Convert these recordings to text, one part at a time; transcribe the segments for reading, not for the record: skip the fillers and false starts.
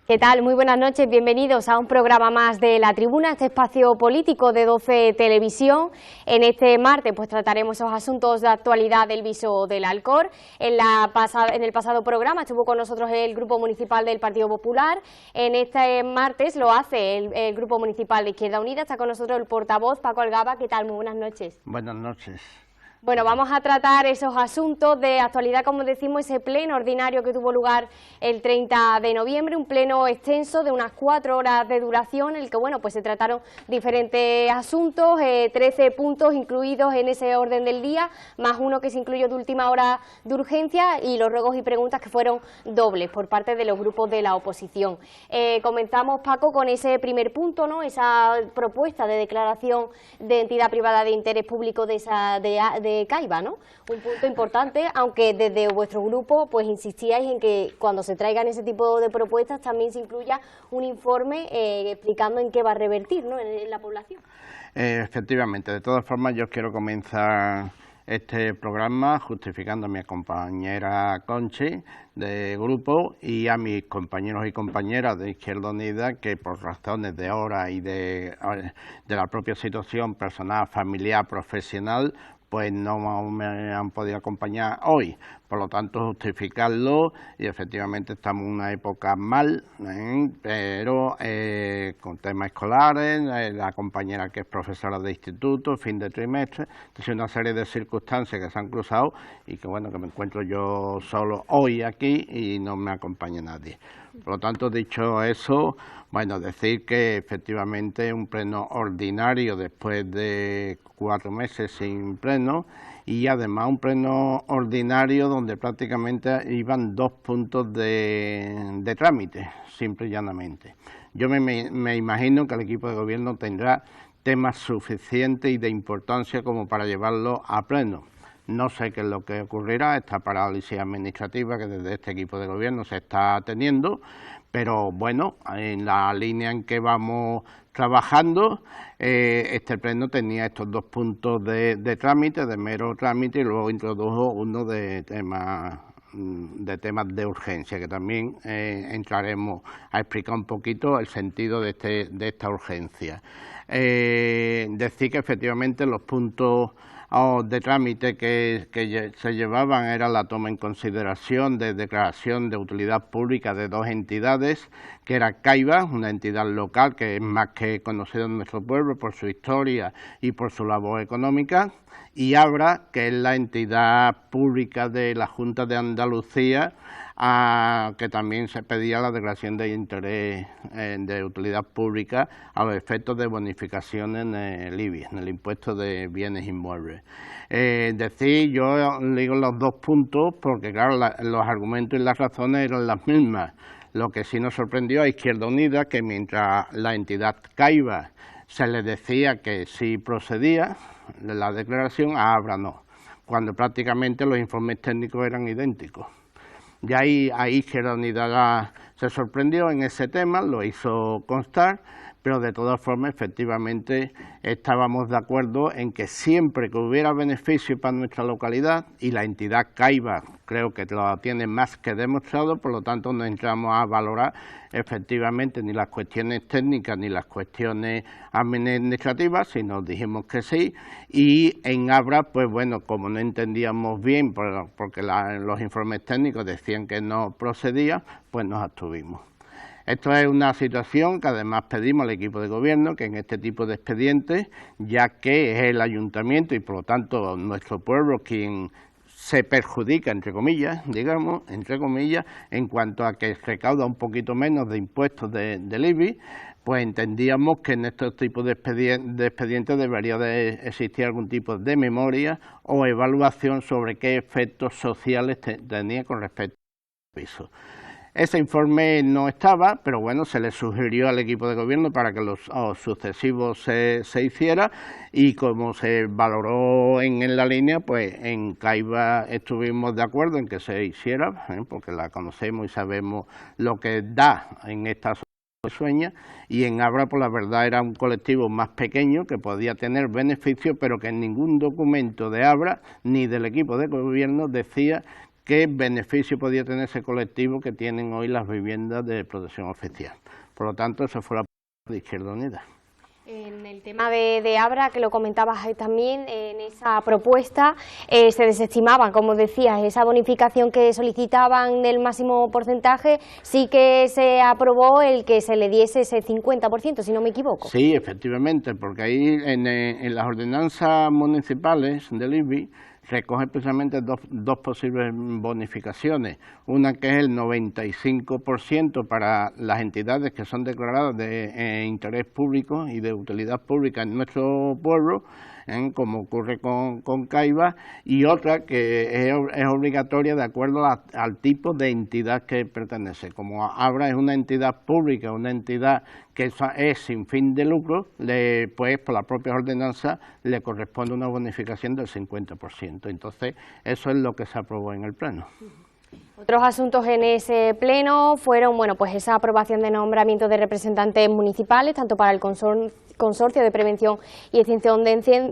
¿Qué tal? Muy buenas noches, bienvenidos a un programa más de La Tribuna, este espacio político de 12 Televisión. En este martes pues trataremos esos asuntos de actualidad del viso del Alcor. En el pasado programa estuvo con nosotros el Grupo Municipal del Partido Popular. En este martes lo hace el Grupo Municipal de Izquierda Unida. Está con nosotros el portavoz Paco Algaba. ¿Qué tal? Muy buenas noches. Buenas noches. Bueno, vamos a tratar esos asuntos de actualidad, como decimos, ese pleno ordinario que tuvo lugar el 30 de noviembre, un pleno extenso de unas 4 horas de duración, en el que, bueno, pues se trataron diferentes asuntos, 13 puntos incluidos en ese orden del día, más uno que se incluyó de última hora de urgencia y los ruegos y preguntas que fueron dobles por parte de los grupos de la oposición. Comenzamos, Paco, con ese primer punto, ¿no? Esa propuesta de declaración de entidad privada de interés público de Caiba, ¿no? Un punto importante, aunque desde vuestro grupo pues insistíais en que cuando se traigan ese tipo de propuestas también se incluya un informe explicando en qué va a revertir, ¿no?, en la población. Efectivamente, de todas formas yo quiero comenzar este programa justificando a mi compañera Conchi de grupo y a mis compañeros y compañeras de Izquierda Unida que por razones de hora y de la propia situación personal, familiar, profesional, pues no me han podido acompañar hoy. Por lo tanto, justificarlo, y efectivamente estamos en una época mal, pero con temas escolares, la compañera que es profesora de instituto, fin de trimestre, entonces una serie de circunstancias que se han cruzado y que bueno, que me encuentro yo solo hoy aquí y no me acompaña nadie. Por lo tanto, dicho eso, bueno, decir que efectivamente un pleno ordinario después de 4 meses sin pleno y además un pleno ordinario donde prácticamente iban 2 puntos de trámite, simple y llanamente. Yo me imagino que el equipo de gobierno tendrá temas suficientes y de importancia como para llevarlo a pleno. No sé qué es lo que ocurrirá, esta parálisis administrativa que desde este equipo de gobierno se está teniendo, pero bueno, en la línea en que vamos trabajando, este pleno tenía estos 2 puntos de trámite, de mero trámite, y luego introdujo uno de temas de urgencia, que también entraremos a explicar un poquito el sentido de esta urgencia. Decir que efectivamente los puntos de trámite que se llevaban era la toma en consideración de declaración de utilidad pública de 2 entidades, que era Caiba, una entidad local que es más que conocida en nuestro pueblo por su historia y por su labor económica, y Abra, que es la entidad pública de la Junta de Andalucía, que también se pedía la declaración de interés de utilidad pública a los efectos de bonificación en el IBI, en el impuesto de bienes inmuebles. Yo digo los 2 puntos porque claro, los argumentos y las razones eran las mismas. Lo que sí nos sorprendió a Izquierda Unida, que mientras la entidad Caiba se le decía que sí procedía la declaración, a Abra no, cuando prácticamente los informes técnicos eran idénticos. Y ahí Izquierda Unida se sorprendió en ese tema, lo hizo constar, pero de todas formas efectivamente estábamos de acuerdo en que siempre que hubiera beneficio para nuestra localidad, y la entidad Caiba creo que lo tiene más que demostrado, por lo tanto no entramos a valorar efectivamente ni las cuestiones técnicas ni las cuestiones administrativas, sino dijimos que sí, y en Abra, pues bueno, como no entendíamos bien, porque los informes técnicos decían que no procedía, pues nos abstuvimos. Esto es una situación que además pedimos al equipo de gobierno que en este tipo de expedientes, ya que es el ayuntamiento y por lo tanto nuestro pueblo quien se perjudica, entre comillas, digamos, en cuanto a que recauda un poquito menos de impuestos del IBI, pues entendíamos que en estos tipos de expedientes debería de existir algún tipo de memoria o evaluación sobre qué efectos sociales tenía con respecto al piso. Ese informe no estaba, pero bueno, se le sugirió al equipo de gobierno para que los sucesivos se hiciera, y como se valoró en la línea, pues en Caiba estuvimos de acuerdo en que se hiciera, porque la conocemos y sabemos lo que da en esta sueña, y en Abra, pues la verdad era un colectivo más pequeño que podía tener beneficios, pero que en ningún documento de Abra ni del equipo de gobierno decía qué beneficio podía tener ese colectivo que tienen hoy las viviendas de protección oficial. Por lo tanto, esa fue la propuesta de Izquierda Unida. En el tema de Abra, que lo comentabas también, en esa propuesta se desestimaba, como decías, esa bonificación que solicitaban del máximo porcentaje, sí que se aprobó el que se le diese ese 50%, si no me equivoco. Sí, efectivamente, porque ahí en las ordenanzas municipales del IBI recoge precisamente dos posibles bonificaciones, una que es el 95% para las entidades que son declaradas de interés público y de utilidad pública en nuestro pueblo, como ocurre con Caiba, y otra que es obligatoria de acuerdo al tipo de entidad que pertenece. Como Abra es una entidad pública, una entidad que es sin fin de lucro, pues por la propia ordenanza le corresponde una bonificación del 50%. Entonces, eso es lo que se aprobó en el Pleno. Otros asuntos en ese pleno fueron, bueno, pues esa aprobación de nombramiento de representantes municipales, tanto para el Consorcio de Prevención y Extinción de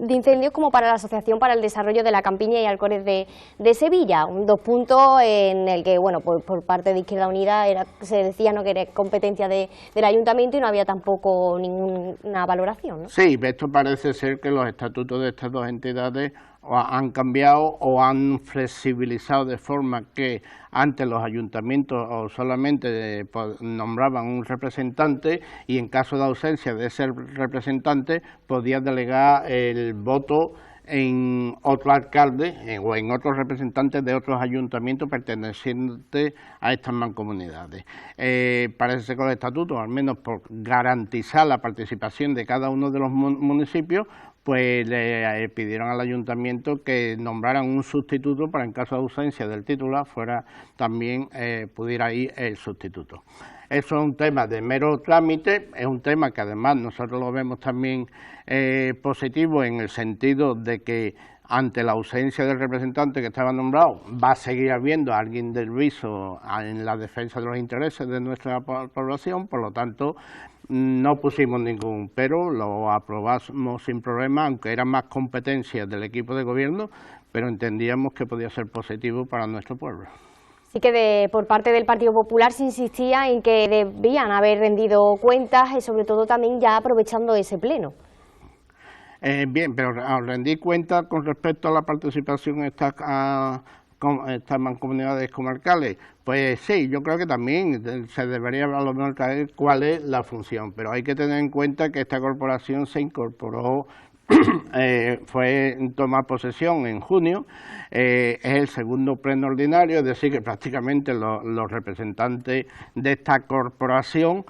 Incendios como para la Asociación para el Desarrollo de la Campiña y Alcores de Sevilla. Dos puntos en el que, bueno, por parte de Izquierda Unida se decía no que era competencia del Ayuntamiento y no había tampoco ninguna valoración, ¿no? Sí, esto parece ser que los estatutos de estas dos entidades han cambiado o han flexibilizado de forma que antes los ayuntamientos o solamente nombraban un representante y en caso de ausencia de ese representante podía delegar el voto en otro alcalde o en otros representantes de otros ayuntamientos pertenecientes a estas mancomunidades. Parece ser que los estatutos, al menos por garantizar la participación de cada uno de los municipios, pues le pidieron al ayuntamiento que nombraran un sustituto para en caso de ausencia del titular también pudiera ir el sustituto. Eso es un tema de mero trámite, es un tema que además nosotros lo vemos también positivo en el sentido de que ante la ausencia del representante que estaba nombrado va a seguir habiendo alguien del viso en la defensa de los intereses de nuestra población, por lo tanto no pusimos ningún pero, lo aprobamos sin problema, aunque eran más competencias del equipo de gobierno, pero entendíamos que podía ser positivo para nuestro pueblo. Sí que por parte del Partido Popular se insistía en que debían haber rendido cuentas y sobre todo también ya aprovechando ese pleno. Bien, pero al rendir cuentas con respecto a la participación en estas mancomunidades comarcales, pues sí, yo creo que también se debería a lo mejor saber cuál es la función, pero hay que tener en cuenta que esta corporación se incorporó, fue en tomar posesión en junio, es el segundo pleno ordinario, es decir, que prácticamente los representantes de esta corporación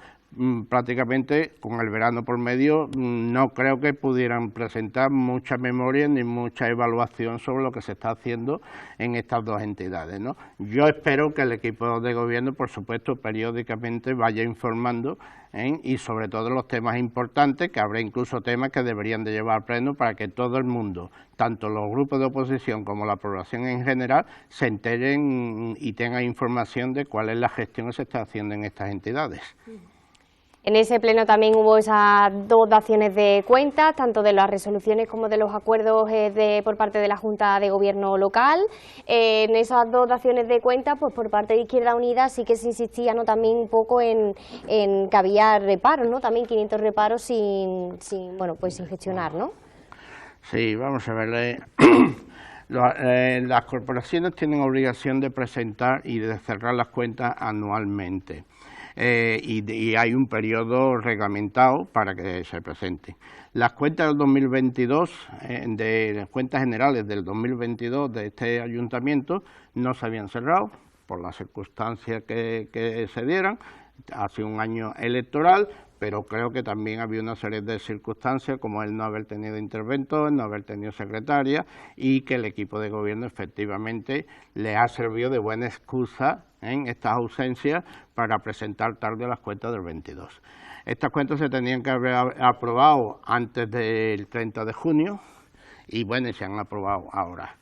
prácticamente con el verano por medio no creo que pudieran presentar mucha memoria ni mucha evaluación sobre lo que se está haciendo en estas dos entidades, ¿no? Yo espero que el equipo de gobierno, por supuesto, periódicamente vaya informando y sobre todo los temas importantes, que habrá incluso temas que deberían de llevar al pleno para que todo el mundo, tanto los grupos de oposición como la población en general, se enteren y tengan información de cuál es la gestión que se está haciendo en estas entidades. En ese pleno también hubo esas dos daciones de cuentas, tanto de las resoluciones como de los acuerdos por parte de la Junta de Gobierno local. En esas dos daciones de cuentas, pues por parte de Izquierda Unida sí que se insistía, ¿no?, también un poco en que había reparos, ¿no?, también 500 reparos sin gestionar, ¿no? Sí, vamos a ver. Las corporaciones tienen obligación de presentar y de cerrar las cuentas anualmente. Y hay un periodo reglamentado para que se presente. Las cuentas del 2022, de las cuentas generales del 2022 de este ayuntamiento, no se habían cerrado por las circunstancias que se dieran. Ha sido un año electoral, pero creo que también había una serie de circunstancias como el no haber tenido interventor, no haber tenido secretaria y que el equipo de gobierno efectivamente le ha servido de buena excusa en estas ausencias para presentar tarde las cuentas del 22. Estas cuentas se tenían que haber aprobado antes del 30 de junio y bueno, se han aprobado ahora.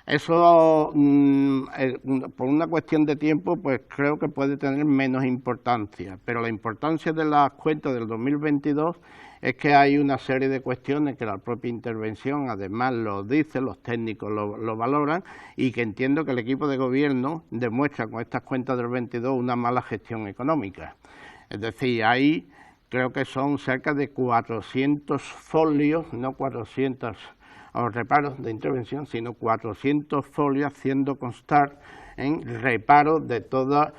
Eso, por una cuestión de tiempo, pues creo que puede tener menos importancia, pero la importancia de las cuentas del 2022 es que hay una serie de cuestiones que la propia intervención además lo dice, los técnicos lo valoran, y que entiendo que el equipo de gobierno demuestra con estas cuentas del 22 una mala gestión económica. Es decir, ahí creo que son cerca de 400 folios, no 400 reparos de intervención, sino 400 folios haciendo constar en reparos de todo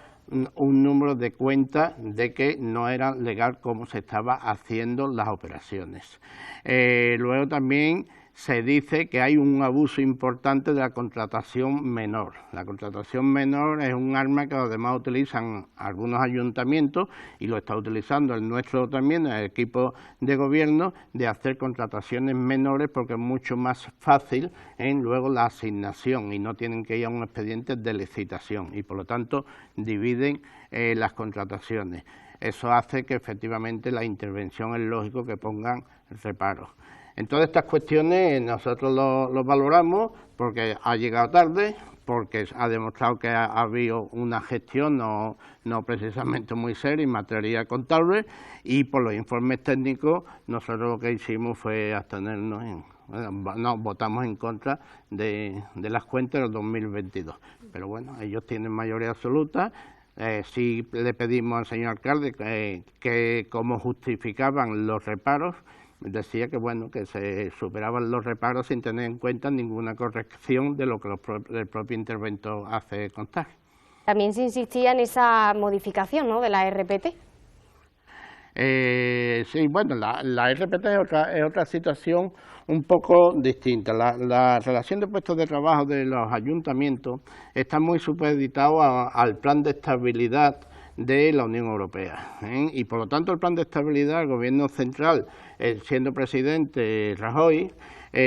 un número de cuentas de que no era legal cómo se estaba haciendo las operaciones. Luego también se dice que hay un abuso importante de la contratación menor. La contratación menor es un arma que además utilizan algunos ayuntamientos, y lo está utilizando el nuestro también, el equipo de gobierno, de hacer contrataciones menores, porque es mucho más fácil en luego la asignación y no tienen que ir a un expediente de licitación, y por lo tanto dividen las contrataciones. Eso hace que efectivamente la intervención es lógico que pongan reparos. En todas estas cuestiones nosotros lo valoramos porque ha llegado tarde, porque ha demostrado que ha habido una gestión no precisamente muy seria en materia contable, y por los informes técnicos nosotros lo que hicimos fue abstenernos, votamos en contra de las cuentas del 2022. Pero bueno, ellos tienen mayoría absoluta. Sí le pedimos al señor alcalde que como justificaban los reparos, decía que bueno, que se superaban los reparos sin tener en cuenta ninguna corrección de lo que el propio interventor hace constar. También se insistía en esa modificación, ¿no?, de la RPT. Sí, bueno, la RPT es otra situación un poco distinta. La relación de puestos de trabajo de los ayuntamientos está muy supeditado al plan de estabilidad de la Unión Europea, y por lo tanto el plan de estabilidad del gobierno central, siendo presidente Rajoy,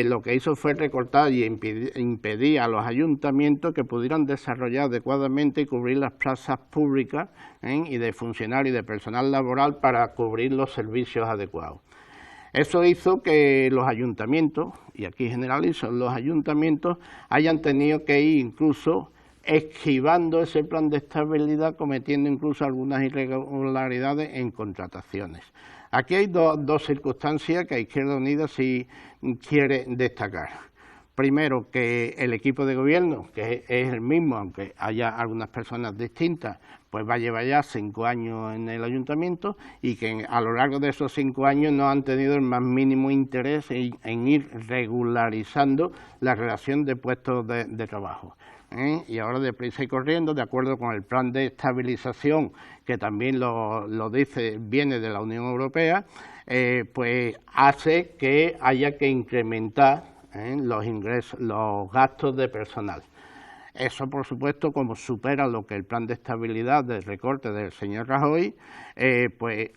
lo que hizo fue recortar y impedir a los ayuntamientos que pudieran desarrollar adecuadamente y cubrir las plazas públicas y de funcionarios y de personal laboral para cubrir los servicios adecuados. Eso hizo que los ayuntamientos, y aquí generalizo, los ayuntamientos hayan tenido que ir incluso esquivando ese plan de estabilidad, cometiendo incluso algunas irregularidades en contrataciones. Aquí hay dos circunstancias que Izquierda Unida sí quiere destacar. Primero, que el equipo de gobierno, que es el mismo, aunque haya algunas personas distintas, pues va a llevar ya 5 años en el ayuntamiento, y que a lo largo de esos 5 años no han tenido el más mínimo interés en ir regularizando la relación de puestos de trabajo. Y ahora deprisa y corriendo, de acuerdo con el plan de estabilización, que también lo dice, viene de la Unión Europea, pues hace que haya que incrementar los ingresos, los gastos de personal. Eso, por supuesto, como supera lo que el plan de estabilidad del recorte del señor Rajoy, pues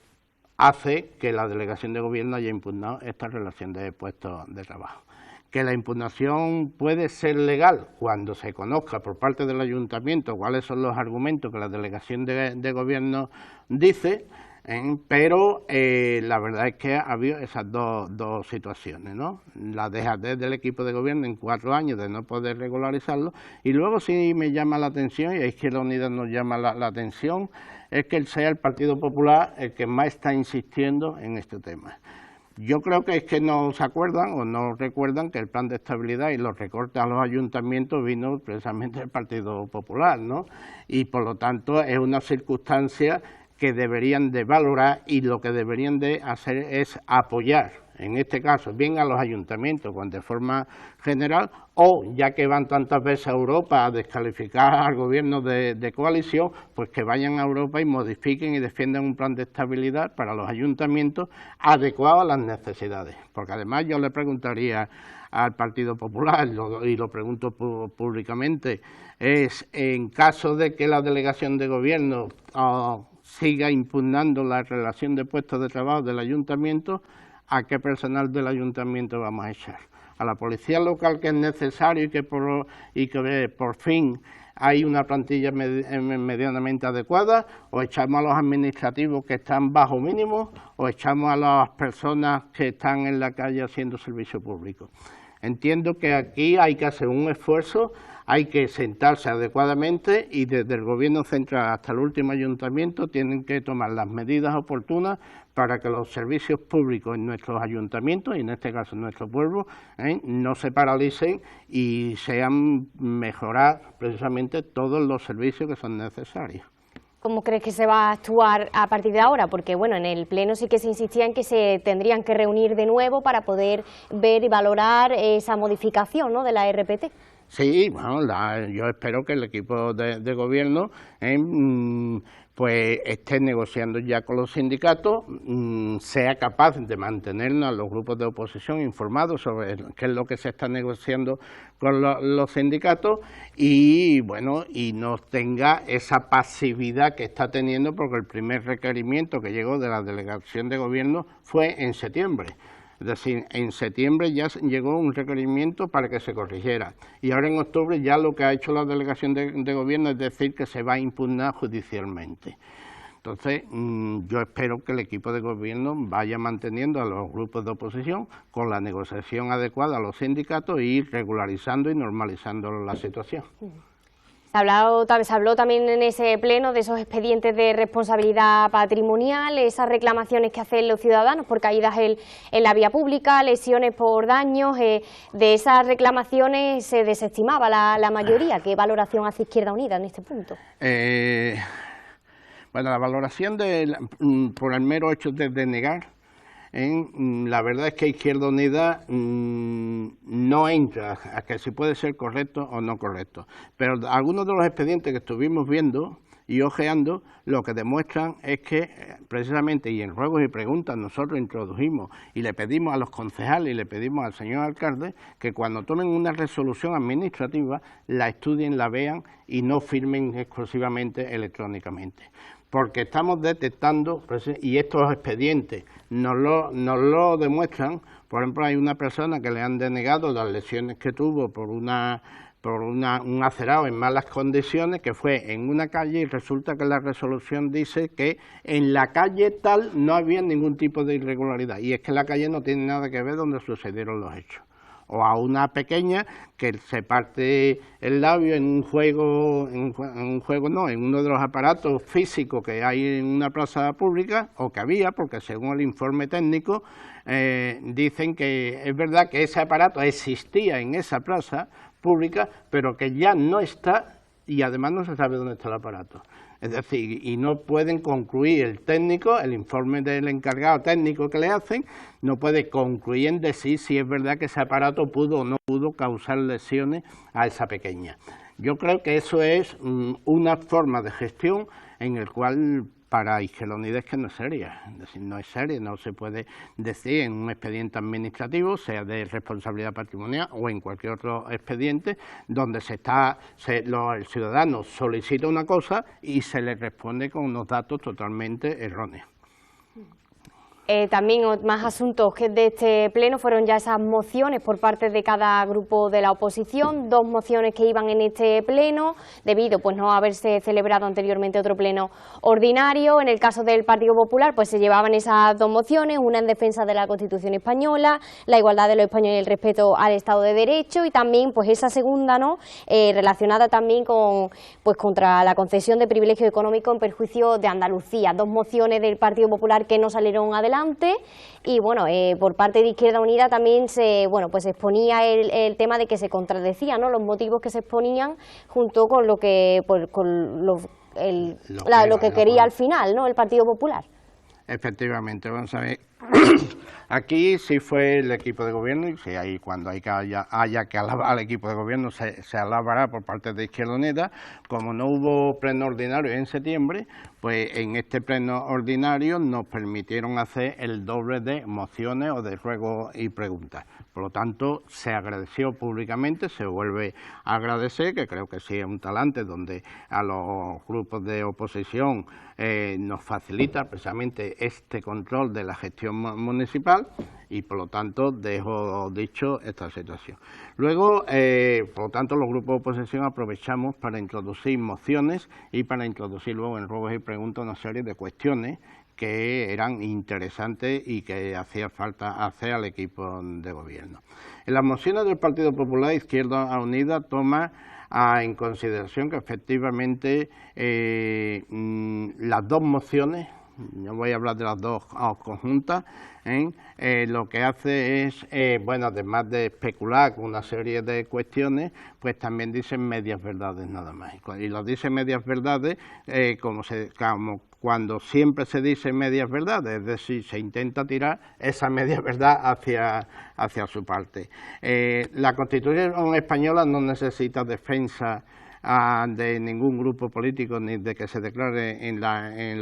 hace que la delegación de gobierno haya impugnado esta relación de puestos de trabajo. Que la impugnación puede ser legal cuando se conozca por parte del ayuntamiento cuáles son los argumentos que la delegación de gobierno dice, pero la verdad es que ha habido esas dos situaciones, ¿no? La dejadez del equipo de gobierno en 4 años de no poder regularizarlo, y luego sí me llama la atención, y a Izquierda Unida nos llama la atención, es que sea el Partido Popular el que más está insistiendo en este tema. Yo creo que es que no se acuerdan o no recuerdan que el plan de estabilidad y los recortes a los ayuntamientos vino precisamente del Partido Popular, ¿no? Y por lo tanto es una circunstancia que deberían de valorar, y lo que deberían de hacer es apoyar, en este caso, bien a los ayuntamientos de forma general, o ya que van tantas veces a Europa a descalificar al gobierno de coalición, pues que vayan a Europa y modifiquen y defiendan un plan de estabilidad para los ayuntamientos adecuado a las necesidades. Porque además yo le preguntaría al Partido Popular, y lo pregunto públicamente, es en caso de que la delegación de gobierno siga impugnando la relación de puestos de trabajo del ayuntamiento, ¿a qué personal del ayuntamiento vamos a echar? ¿A la policía local, que es necesario y que por fin hay una plantilla medianamente adecuada, o echamos a los administrativos que están bajo mínimo, o echamos a las personas que están en la calle haciendo servicio público? Entiendo que aquí hay que hacer un esfuerzo, hay que sentarse adecuadamente, y desde el gobierno central hasta el último ayuntamiento tienen que tomar las medidas oportunas para que los servicios públicos en nuestros ayuntamientos, y en este caso en nuestro pueblo, no se paralicen y sean mejorar precisamente todos los servicios que son necesarios. ¿Cómo crees que se va a actuar a partir de ahora? Porque bueno, en el Pleno sí que se insistía en que se tendrían que reunir de nuevo para poder ver y valorar esa modificación, ¿no?, de la RPT. Sí, bueno, yo espero que el equipo de gobierno pues esté negociando ya con los sindicatos, sea capaz de mantenernos a los grupos de oposición informados sobre qué es lo que se está negociando con los sindicatos y bueno, y no tenga esa pasividad que está teniendo, porque el primer requerimiento que llegó de la delegación de gobierno fue en septiembre. Es decir, en septiembre ya llegó un requerimiento para que se corrigiera y ahora en octubre ya lo que ha hecho la delegación de gobierno es decir que se va a impugnar judicialmente. Entonces, yo espero que el equipo de gobierno vaya manteniendo a los grupos de oposición con la negociación adecuada a los sindicatos y ir regularizando y normalizando la situación. Se habló también en ese pleno de esos expedientes de responsabilidad patrimonial, esas reclamaciones que hacen los ciudadanos por caídas en la vía pública, lesiones por daños. De esas reclamaciones se desestimaba la mayoría. ¿Qué valoración hace Izquierda Unida en este punto? Bueno, la valoración por el mero hecho de denegar, la verdad es que Izquierda Unida no entra a que si puede ser correcto o no correcto, pero algunos de los expedientes que estuvimos viendo y ojeando lo que demuestran es que precisamente, y en ruegos y preguntas nosotros introdujimos y le pedimos a los concejales y le pedimos al señor alcalde que cuando tomen una resolución administrativa la estudien, la vean y no firmen exclusivamente electrónicamente, porque estamos detectando, y estos expedientes nos lo demuestran. Por ejemplo, hay una persona que le han denegado las lesiones que tuvo por un acerado en malas condiciones, que fue en una calle, y resulta que la resolución dice que en la calle tal no había ningún tipo de irregularidad, y es que la calle no tiene nada que ver donde sucedieron los hechos. O a una pequeña que se parte el labio en en uno de los aparatos físicos que hay en una plaza pública, o que había, porque según el informe técnico dicen que es verdad que ese aparato existía en esa plaza pública, pero que ya no está y además no se sabe dónde está el aparato. Es decir, y no pueden concluir el técnico, el informe del encargado técnico que le hacen, no puede concluir en decir si es verdad que ese aparato pudo o no pudo causar lesiones a esa pequeña. Yo creo que eso es una forma de gestión en el cual para Izquierda Unida es que no es seria, es decir, no es seria, no se puede decir en un expediente administrativo, sea de responsabilidad patrimonial o en cualquier otro expediente, donde el ciudadano solicita una cosa y se le responde con unos datos totalmente erróneos. También más asuntos que de este pleno fueron ya esas mociones por parte de cada grupo de la oposición, 2 mociones que iban en este pleno, debido pues no haberse celebrado anteriormente otro pleno ordinario. En el caso del Partido Popular pues se llevaban esas 2 mociones, una en defensa de la Constitución española, la igualdad de los españoles y el respeto al Estado de Derecho, y también pues esa segunda, ¿no?, relacionada también con contra la concesión de privilegio económico en perjuicio de Andalucía. 2 mociones del Partido Popular que no salieron adelante. Y bueno, por parte de Izquierda Unida también se exponía el tema de que se contradecían, ¿no?, los motivos que se exponían junto con lo que quería al final, ¿no?, el Partido Popular. Efectivamente, vamos a ver. Aquí sí fue el equipo de gobierno, y si hay, cuando haya que alabar al equipo de gobierno se alabará por parte de Izquierda Unida. Como no hubo pleno ordinario en septiembre, pues en este pleno ordinario nos permitieron hacer el doble de mociones o de ruegos y preguntas. Por lo tanto, se agradeció públicamente, se vuelve a agradecer, que creo que sí es un talante donde a los grupos de oposición nos facilita precisamente este control de la gestión municipal, y por lo tanto dejo dicho esta situación. Luego, por lo tanto, los grupos de oposición aprovechamos para introducir mociones y para introducir luego en ruegos y preguntas una serie de cuestiones que eran interesantes y que hacía falta hacer al equipo de gobierno. En las mociones del Partido Popular, Izquierda Unida toma en consideración que efectivamente las 2 mociones yo voy a hablar de las dos conjuntas, lo que hace es, bueno, además de especular con una serie de cuestiones, pues también dicen medias verdades nada más. Y lo dicen medias verdades como cuando siempre se dice medias verdades, es decir, se intenta tirar esa media verdad hacia su parte. La Constitución española no necesita defensa de ningún grupo político ni de que se declare en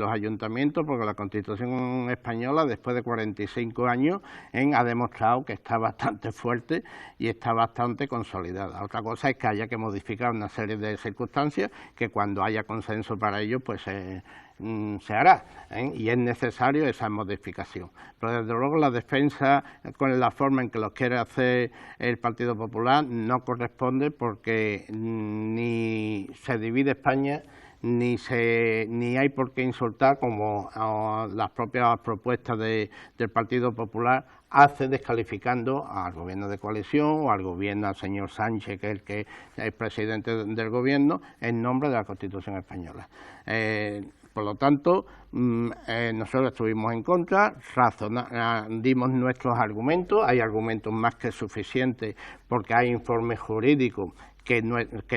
los ayuntamientos, porque la Constitución española, después de 45 años, ha demostrado que está bastante fuerte y está bastante consolidada. Otra cosa es que haya que modificar una serie de circunstancias que cuando haya consenso para ello, pues se hará, y es necesario esa modificación. Pero desde luego la defensa con la forma en que lo quiere hacer el Partido Popular no corresponde, porque ni se divide España ni hay por qué insultar, como las propias propuestas del Partido Popular hace, descalificando al gobierno de coalición o al gobierno, al señor Sánchez, que es el que es presidente del gobierno, en nombre de la Constitución española. Por lo tanto, nosotros estuvimos en contra, dimos nuestros argumentos, hay argumentos más que suficientes, porque hay informes jurídicos que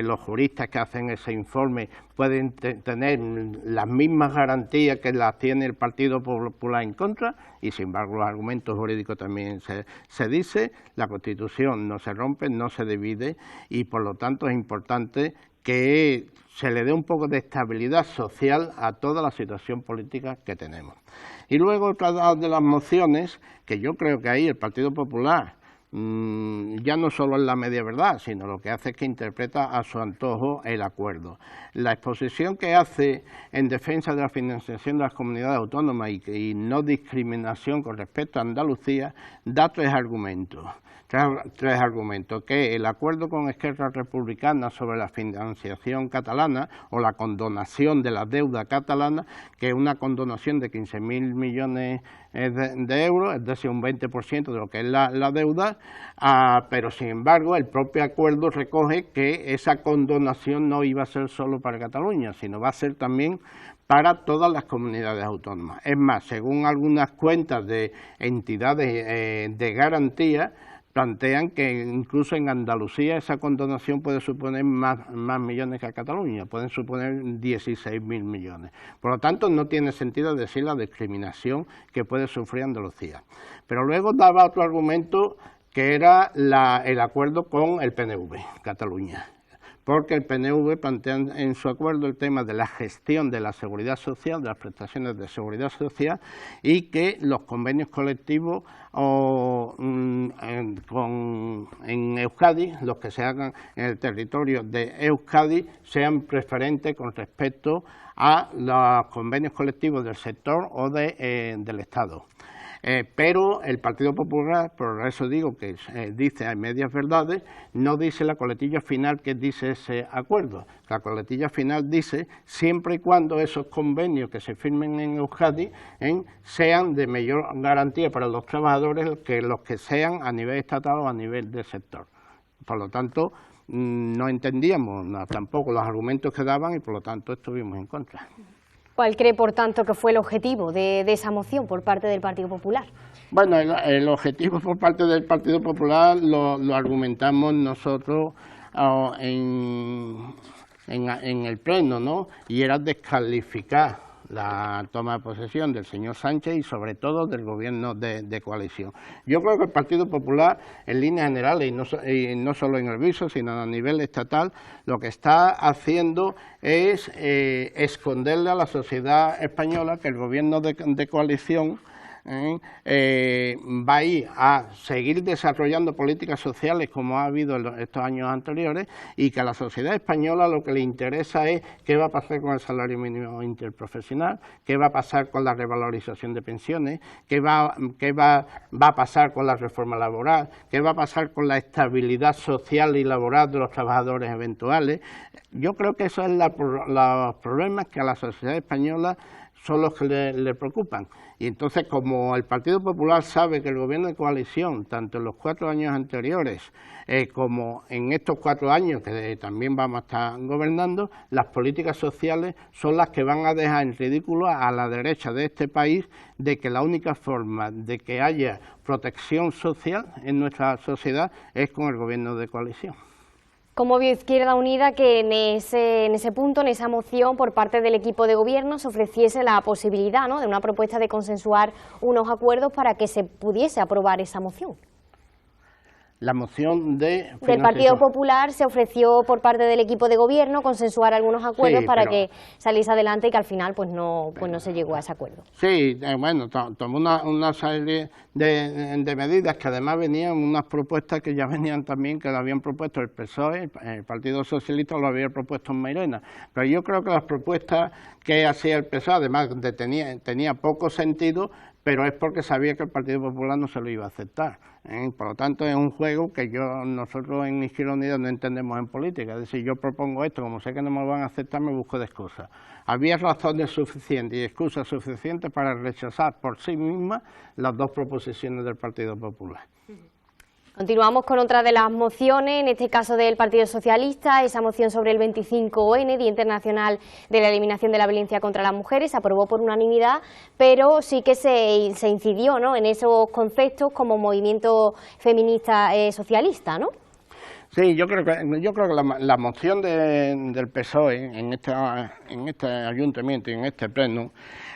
los juristas que hacen ese informe pueden tener las mismas garantías que las tiene el Partido Popular en contra, y sin embargo los argumentos jurídicos también se dice, la Constitución no se rompe, no se divide, y por lo tanto es importante que se le dé un poco de estabilidad social a toda la situación política que tenemos. Y luego otra de las mociones, que yo creo que ahí el Partido Popular ya no solo es la media verdad, sino lo que hace es que interpreta a su antojo el acuerdo. La exposición que hace en defensa de la financiación de las comunidades autónomas y no discriminación con respecto a Andalucía da tres argumentos, que el acuerdo con Esquerra Republicana sobre la financiación catalana o la condonación de la deuda catalana, que es una condonación de 15.000 millones de euros, es decir, un 20% de lo que es la deuda, pero sin embargo el propio acuerdo recoge que esa condonación no iba a ser solo para Cataluña, sino va a ser también para todas las comunidades autónomas. Es más, según algunas cuentas de entidades de garantía, plantean que incluso en Andalucía esa condonación puede suponer más millones que a Cataluña, pueden suponer 16.000 millones. Por lo tanto, no tiene sentido decir la discriminación que puede sufrir Andalucía. Pero luego daba otro argumento, que era el acuerdo con el PNV, Cataluña, porque el PNV plantea en su acuerdo el tema de la gestión de la seguridad social, de las prestaciones de seguridad social, y que los convenios colectivos en Euskadi, los que se hagan en el territorio de Euskadi, sean preferentes con respecto a los convenios colectivos del sector o del Estado. Pero el Partido Popular, por eso digo que dice hay medias verdades, no dice la coletilla final que dice ese acuerdo. La coletilla final dice siempre y cuando esos convenios que se firmen en Euskadi sean de mayor garantía para los trabajadores que los que sean a nivel estatal o a nivel de sector. Por lo tanto, no entendíamos tampoco los argumentos que daban y por lo tanto estuvimos en contra. ¿Cuál cree, por tanto, que fue el objetivo de esa moción por parte del Partido Popular? Bueno, el objetivo por parte del Partido Popular lo argumentamos nosotros en el Pleno, ¿no? Y era descalificar la toma de posesión del señor Sánchez y sobre todo del gobierno de coalición. Yo creo que el Partido Popular, en líneas generales, y no solo en el Viso, sino a nivel estatal, lo que está haciendo es esconderle a la sociedad española que el gobierno de coalición va a ir a seguir desarrollando políticas sociales como ha habido en estos años anteriores, y que a la sociedad española lo que le interesa es qué va a pasar con el salario mínimo interprofesional, qué va a pasar con la revalorización de pensiones, qué va a pasar con la reforma laboral, qué va a pasar con la estabilidad social y laboral de los trabajadores eventuales. Yo creo que esos son los problemas que a la sociedad española son los que le preocupan. Y entonces, como el Partido Popular sabe que el gobierno de coalición, tanto en los 4 años anteriores como en estos 4 años que también vamos a estar gobernando, las políticas sociales son las que van a dejar en ridículo a la derecha de este país, de que la única forma de que haya protección social en nuestra sociedad es con el gobierno de coalición. ¿Cómo vio Izquierda Unida que en ese punto, en esa moción, por parte del equipo de gobierno, se ofreciese la posibilidad, ¿no?, de una propuesta de consensuar unos acuerdos para que se pudiese aprobar esa moción? La moción del Partido Popular se ofreció por parte del equipo de gobierno consensuar algunos acuerdos para que saliese adelante y que al final pues no se llegó a ese acuerdo. Sí, bueno, tomó una serie de medidas que además venían unas propuestas que ya venían también, que lo habían propuesto el PSOE, el Partido Socialista lo había propuesto en Mairena, pero yo creo que las propuestas que hacía el PSOE además tenía poco sentido, pero es porque sabía que el Partido Popular no se lo iba a aceptar. Por lo tanto, es un juego que nosotros en Izquierda Unida no entendemos en política. Es decir, yo propongo esto, como sé que no me lo van a aceptar, me busco de excusas. Había razones suficientes y excusas suficientes para rechazar por sí mismas las 2 proposiciones del Partido Popular. Continuamos con otra de las mociones, en este caso del Partido Socialista, esa moción sobre el 25N, Día Internacional de la Eliminación de la Violencia contra las Mujeres, se aprobó por unanimidad, pero sí que se incidió, ¿no?, en esos conceptos como movimiento feminista socialista, ¿no? Sí, yo creo que la moción del PSOE en este ayuntamiento y en este pleno,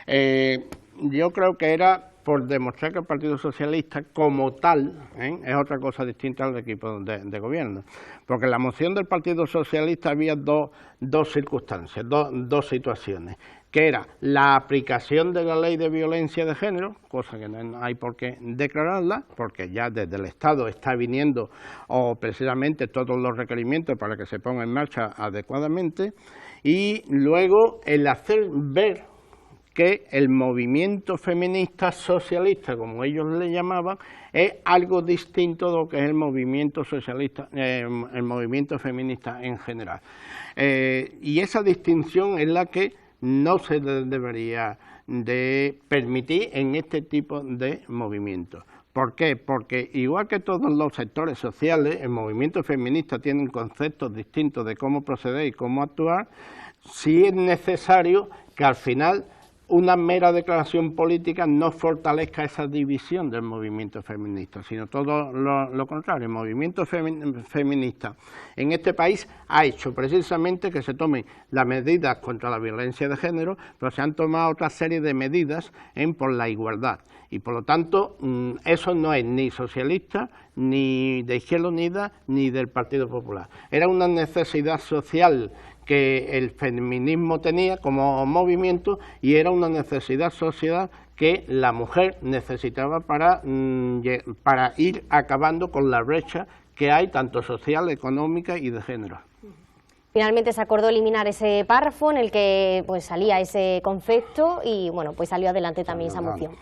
yo creo que era por demostrar que el Partido Socialista como tal es otra cosa distinta al equipo de gobierno. Porque en la moción del Partido Socialista había dos circunstancias, dos situaciones, que era la aplicación de la ley de violencia de género, cosa que no hay por qué declararla, porque ya desde el Estado está viniendo precisamente todos los requerimientos para que se ponga en marcha adecuadamente, y luego el hacer ver que el movimiento feminista socialista, como ellos le llamaban, es algo distinto de lo que es el movimiento socialista, el movimiento feminista en general. Y esa distinción es la que no se debería de permitir en este tipo de movimientos. ¿Por qué? Porque igual que todos los sectores sociales, el movimiento feminista tiene conceptos distintos de cómo proceder y cómo actuar. Sí es necesario que al final una mera declaración política no fortalezca esa división del movimiento feminista, sino todo lo contrario. El movimiento feminista en este país ha hecho precisamente que se tomen las medidas contra la violencia de género, pero se han tomado otra serie de medidas por la igualdad. Y por lo tanto, eso no es ni socialista, ni de Izquierda Unida, ni del Partido Popular. Era una necesidad social que el feminismo tenía como movimiento y era una necesidad social que la mujer necesitaba para ir acabando con la brecha que hay, tanto social, económica y de género. Finalmente se acordó eliminar ese párrafo en el que pues salía ese concepto y bueno, pues salió adelante también esa moción.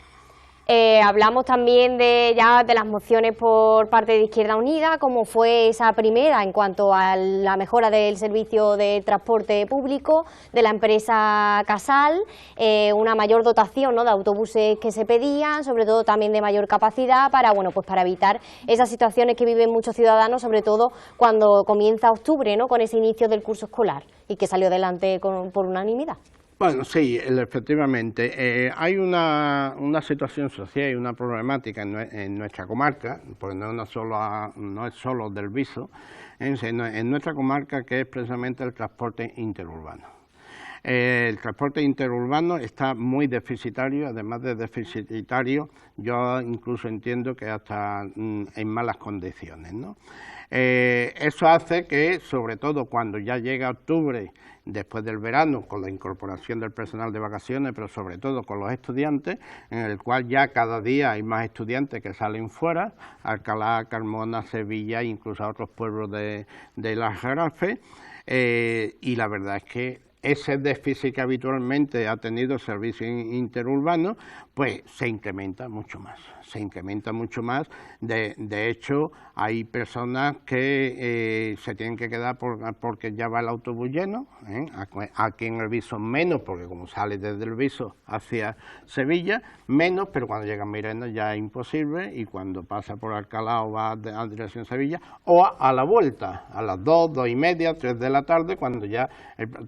Hablamos también de las mociones por parte de Izquierda Unida, como fue esa primera en cuanto a la mejora del servicio de transporte público de la empresa Casal, una mayor dotación, ¿no?, de autobuses que se pedían, sobre todo también de mayor capacidad para evitar esas situaciones que viven muchos ciudadanos, sobre todo cuando comienza octubre, ¿no?, con ese inicio del curso escolar, y que salió adelante por unanimidad. Bueno, sí, efectivamente. Hay una situación social y una problemática en nuestra comarca, porque no es solo del Viso, en nuestra comarca, que es precisamente el transporte interurbano. El transporte interurbano está muy deficitario, además de deficitario, yo incluso entiendo que hasta en malas condiciones, ¿no? Eso hace que, sobre todo cuando ya llega octubre, después del verano, con la incorporación del personal de vacaciones, pero sobre todo con los estudiantes, en el cual ya cada día hay más estudiantes que salen fuera, Alcalá, Carmona, Sevilla, incluso a otros pueblos de la Jarafe, y la verdad es que ese déficit que habitualmente ha tenido el servicio interurbano, pues se incrementa mucho más. De hecho, hay personas que se tienen que quedar porque ya va el autobús lleno, aquí en el Viso menos, porque como sale desde el Viso hacia Sevilla, menos, pero cuando llega a Mairena ya es imposible, y cuando pasa por Alcalá o va a dirección Sevilla, o a la vuelta, a las 2, 2:30, 3 de la tarde, cuando ya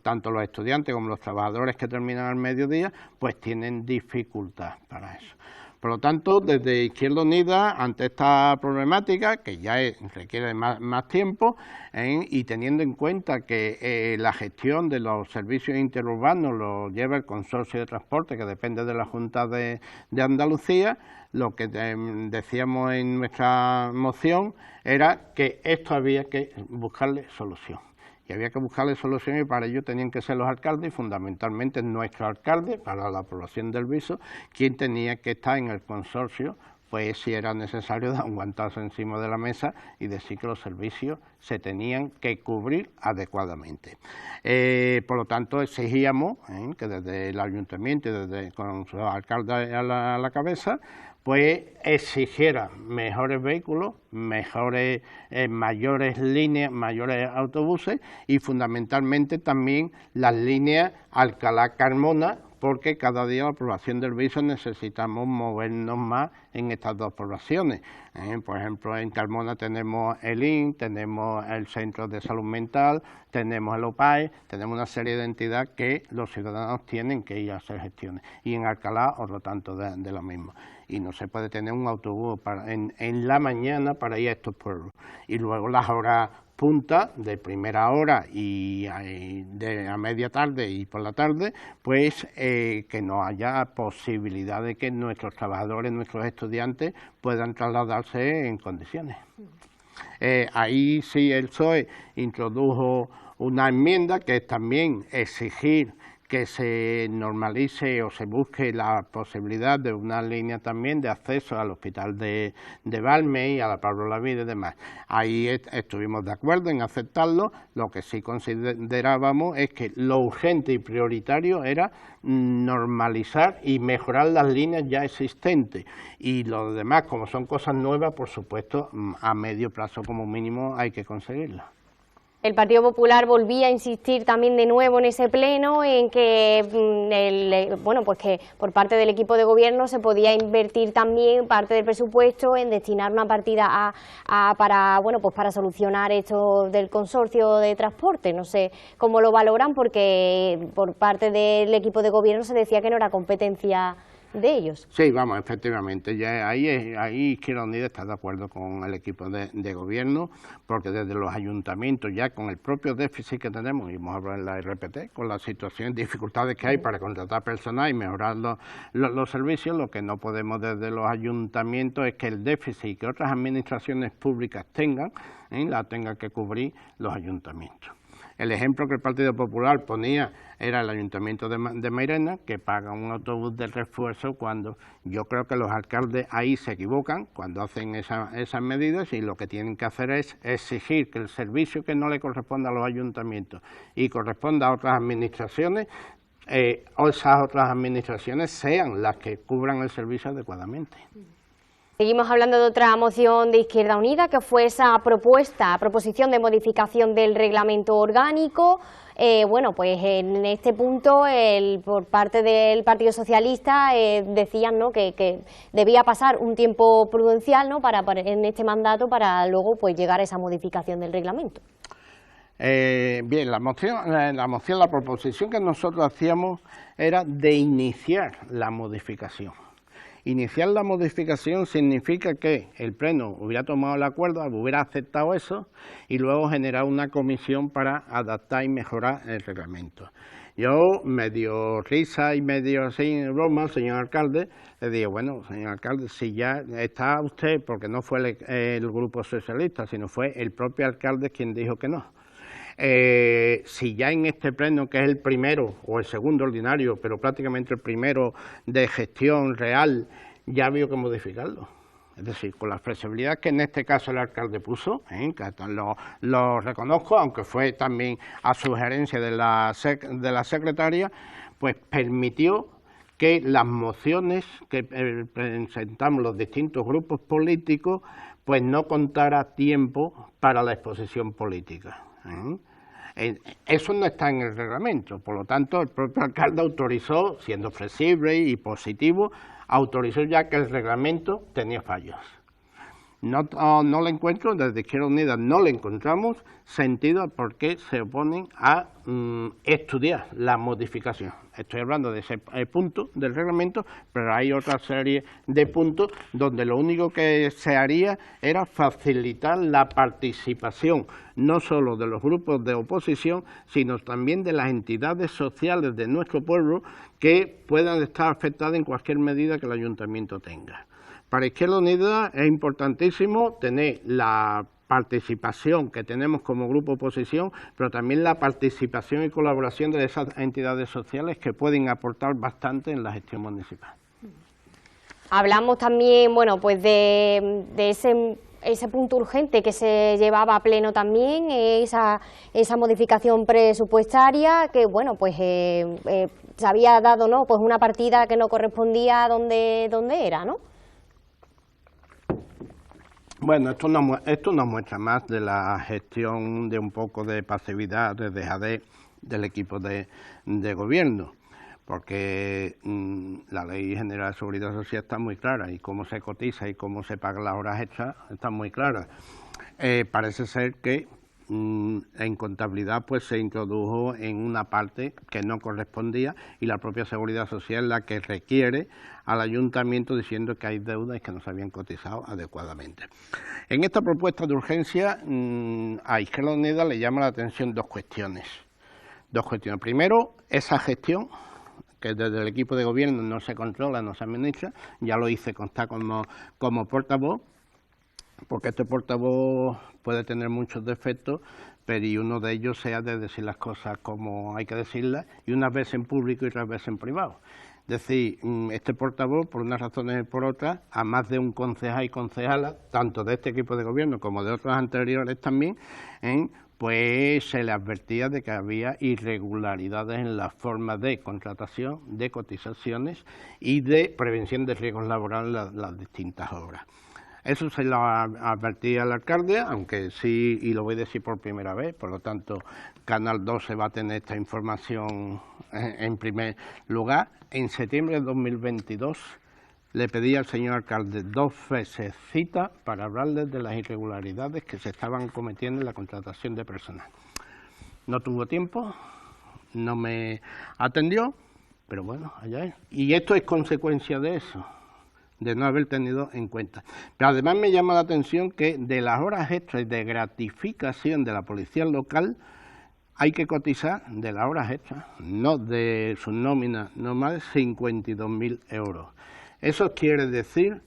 tanto los estudiantes como los trabajadores que terminan al mediodía, pues tienen dificultad para eso. Por lo tanto, desde Izquierda Unida, ante esta problemática, que ya requiere más tiempo, y teniendo en cuenta que la gestión de los servicios interurbanos lo lleva el Consorcio de Transporte, que depende de la Junta de Andalucía, lo que decíamos en nuestra moción era que esto había que buscarle solución. Y había que buscarle solución, y para ello tenían que ser los alcaldes, y fundamentalmente nuestro alcalde, para la población del Viso, quien tenía que estar en el consorcio, pues si era necesario dar un guantazo encima de la mesa y decir que los servicios se tenían que cubrir adecuadamente. Por lo tanto, exigíamos que desde el ayuntamiento y con su alcalde a la cabeza, pues exigiera mejores vehículos, mayores líneas, mayores autobuses, y fundamentalmente también las líneas Alcalá-Carmona, porque cada día la población del Viso necesitamos movernos más en estas dos poblaciones. Por ejemplo, en Carmona tenemos el IN, tenemos el Centro de Salud Mental, tenemos el OPAE, tenemos una serie de entidades que los ciudadanos tienen que ir a hacer gestiones, y en Alcalá otro tanto de lo mismo. Y no se puede tener un autobús en la mañana para ir a estos pueblos. Y luego las horas punta, de primera hora y de a media tarde y por la tarde, pues que no haya posibilidad de que nuestros trabajadores, nuestros estudiantes puedan trasladarse en condiciones. Ahí sí el PSOE introdujo una enmienda que es también exigir que se normalice o se busque la posibilidad de una línea también de acceso al hospital de Valme y a la Pablo Lavide y demás. Ahí estuvimos de acuerdo en aceptarlo. Lo que sí considerábamos es que lo urgente y prioritario era normalizar y mejorar las líneas ya existentes, y lo demás, como son cosas nuevas, por supuesto, a medio plazo como mínimo hay que conseguirlas. El Partido Popular volvía a insistir también de nuevo en ese pleno en que pues que por parte del equipo de gobierno se podía invertir también parte del presupuesto en destinar una partida para solucionar esto del consorcio de transporte. No sé cómo lo valoran, porque por parte del equipo de gobierno se decía que no era competencia de ellos. Sí, vamos, efectivamente, ya ahí Izquierda Unida está de acuerdo con el equipo de gobierno, porque desde los ayuntamientos, ya con el propio déficit que tenemos, y hemos hablado en la RPT, con las situaciones, dificultades que hay para contratar personal y mejorar los servicios, lo que no podemos desde los ayuntamientos es que el déficit que otras administraciones públicas tengan, la tengan que cubrir los ayuntamientos. El ejemplo que el Partido Popular ponía era el Ayuntamiento de Mairena, que paga un autobús de refuerzo, cuando yo creo que los alcaldes ahí se equivocan cuando hacen esas medidas, y lo que tienen que hacer es exigir que el servicio que no le corresponde a los ayuntamientos y corresponda a otras administraciones, o esas otras administraciones sean las que cubran el servicio adecuadamente. Seguimos hablando de otra moción de Izquierda Unida, que fue esa proposición de modificación del reglamento orgánico. Pues en este punto, por parte del Partido Socialista, decían, ¿no?, que debía pasar un tiempo prudencial, ¿no?, en este mandato, para luego pues llegar a esa modificación del reglamento. Bien, la proposición que nosotros hacíamos era de iniciar la modificación. Iniciar la modificación significa que el Pleno hubiera tomado el acuerdo, hubiera aceptado eso, y luego generar una comisión para adaptar y mejorar el reglamento. Yo, medio risa y medio así broma, señor alcalde, le digo, bueno, señor alcalde, si ya está usted, porque no fue el grupo socialista, sino fue el propio alcalde quien dijo que no. Si ya en este pleno, que es el primero o el segundo ordinario, pero prácticamente el primero de gestión real, ya había que modificarlo. Es decir, con la flexibilidad que en este caso el alcalde puso, que lo reconozco, aunque fue también a sugerencia de la secretaria, pues permitió que las mociones que presentamos los distintos grupos políticos, pues no contara tiempo para la exposición política. Eso no está en el reglamento, por lo tanto el propio alcalde autorizó, siendo flexible y positivo, autorizó ya que el reglamento tenía fallos. No le encuentro, desde Izquierda Unida no le encontramos sentido a por qué se oponen a estudiar la modificación. Estoy hablando de ese punto del reglamento, pero hay otra serie de puntos donde lo único que se haría era facilitar la participación, no solo de los grupos de oposición, sino también de las entidades sociales de nuestro pueblo que puedan estar afectadas en cualquier medida que el ayuntamiento tenga. Para Izquierda Unida es importantísimo tener la participación que tenemos como grupo oposición, pero también la participación y colaboración de esas entidades sociales que pueden aportar bastante en la gestión municipal. Hablamos también, bueno, pues de ese punto urgente que se llevaba a pleno también, esa modificación presupuestaria que, bueno, pues se había dado, ¿no?, pues una partida que no correspondía a donde era, ¿no? Bueno, esto nos muestra más de la gestión de un poco de pasividad, de dejadez del equipo de gobierno, porque la Ley General de Seguridad Social está muy clara y cómo se cotiza y cómo se pagan las horas extras está muy clara. Parece ser que en contabilidad pues se introdujo en una parte que no correspondía y la propia Seguridad Social es la que requiere al ayuntamiento diciendo que hay deudas que no se habían cotizado adecuadamente. En esta propuesta de urgencia a Izquierda Unida le llama la atención dos cuestiones. Primero, esa gestión que desde el equipo de gobierno no se controla, no se administra, ya lo hice constar como portavoz, porque este portavoz puede tener muchos defectos, pero y uno de ellos sea de decir las cosas como hay que decirlas, y unas veces en público y otras veces en privado. Es decir, este portavoz, por unas razones y por otras, a más de un concejal y concejala, tanto de este equipo de gobierno como de otros anteriores también, pues se le advertía de que había irregularidades en la forma de contratación, de cotizaciones y de prevención de riesgos laborales en las distintas obras. Eso se lo advertía al alcalde, aunque sí, y lo voy a decir por primera vez, por lo tanto, Canal 12 va a tener esta información en primer lugar. En septiembre de 2022 le pedí al señor alcalde 2 veces cita para hablarles de las irregularidades que se estaban cometiendo en la contratación de personal. No tuvo tiempo, no me atendió, pero bueno, allá es. Y esto es consecuencia de eso, de no haber tenido en cuenta. Pero además me llama la atención que de las horas extras de gratificación de la policía local hay que cotizar de las horas extras, no de su nómina normal, 52.000 euros. Eso quiere decir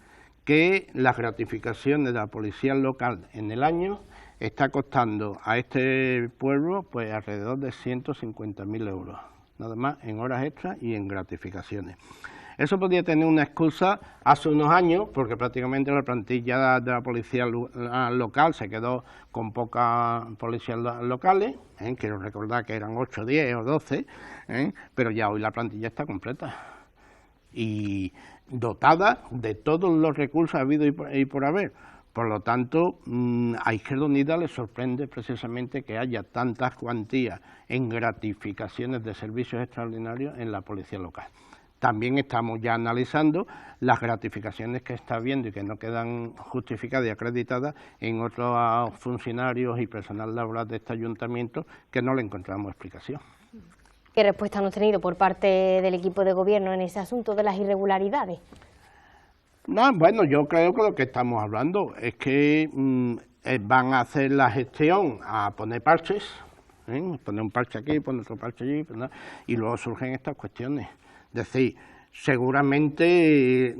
que las gratificaciones de la policía local en el año está costando a este pueblo pues alrededor de 150.000 euros, nada más en horas extras y en gratificaciones. Eso podía tener una excusa hace unos años, porque prácticamente la plantilla de la policía local se quedó con pocas policías locales, quiero recordar que eran 8, 10 o 12, pero ya hoy la plantilla está completa y dotada de todos los recursos habidos y por haber. Por lo tanto, a Izquierda Unida le sorprende precisamente que haya tantas cuantías en gratificaciones de servicios extraordinarios en la policía local. También estamos ya analizando las gratificaciones que está habiendo y que no quedan justificadas y acreditadas en otros funcionarios y personal laboral de este ayuntamiento que no le encontramos explicación. ¿Qué respuesta han tenido por parte del equipo de gobierno en ese asunto de las irregularidades? No, bueno, yo creo que lo que estamos hablando es que van a hacer la gestión a poner parches, poner un parche aquí, poner otro parche allí, y luego surgen estas cuestiones. Es decir, seguramente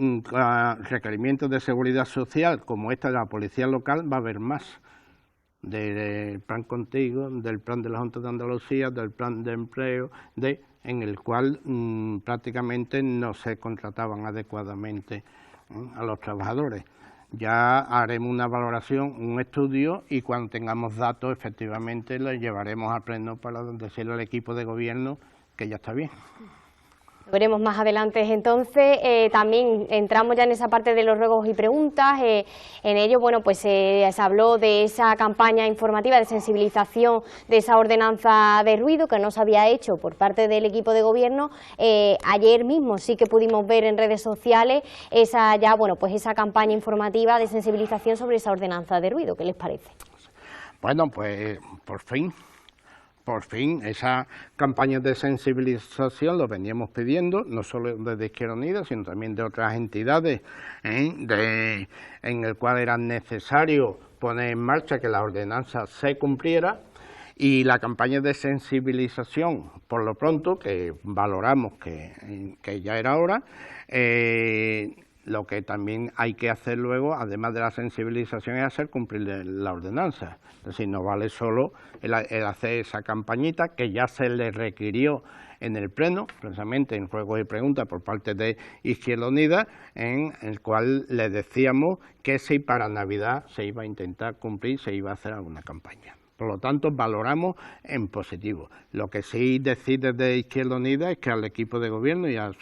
requerimientos de seguridad social como esta de la policía local va a haber más, del plan Contigo, del plan de la Junta de Andalucía, del plan de empleo, en el cual prácticamente no se contrataban adecuadamente a los trabajadores. ya haremos una valoración, un estudio, y cuando tengamos datos efectivamente los llevaremos al pleno para decirle al equipo de gobierno que ya está bien. Lo veremos más adelante. Entonces, también entramos ya en esa parte de los ruegos y preguntas. En ello, bueno, pues se habló de esa campaña informativa de sensibilización de esa ordenanza de ruido que no se había hecho por parte del equipo de gobierno. Ayer mismo sí que pudimos ver en redes sociales esa ya, bueno, pues esa campaña informativa de sensibilización sobre esa ordenanza de ruido. ¿Qué les parece? Bueno, pues por fin, esa campaña de sensibilización lo veníamos pidiendo, no solo desde Izquierda Unida, sino también de otras entidades, en el cual era necesario poner en marcha que la ordenanza se cumpliera, y la campaña de sensibilización, por lo pronto, que valoramos que ya era hora. Lo que también hay que hacer luego, además de la sensibilización, es hacer cumplir la ordenanza. Es decir, no vale solo el hacer esa campañita que ya se le requirió en el Pleno, precisamente en ruegos y preguntas por parte de Izquierda Unida, en el cual le decíamos que si para Navidad se iba a intentar cumplir, se iba a hacer alguna campaña. Por lo tanto, valoramos en positivo. Lo que sí decide de Izquierda Unida es que al equipo de gobierno y al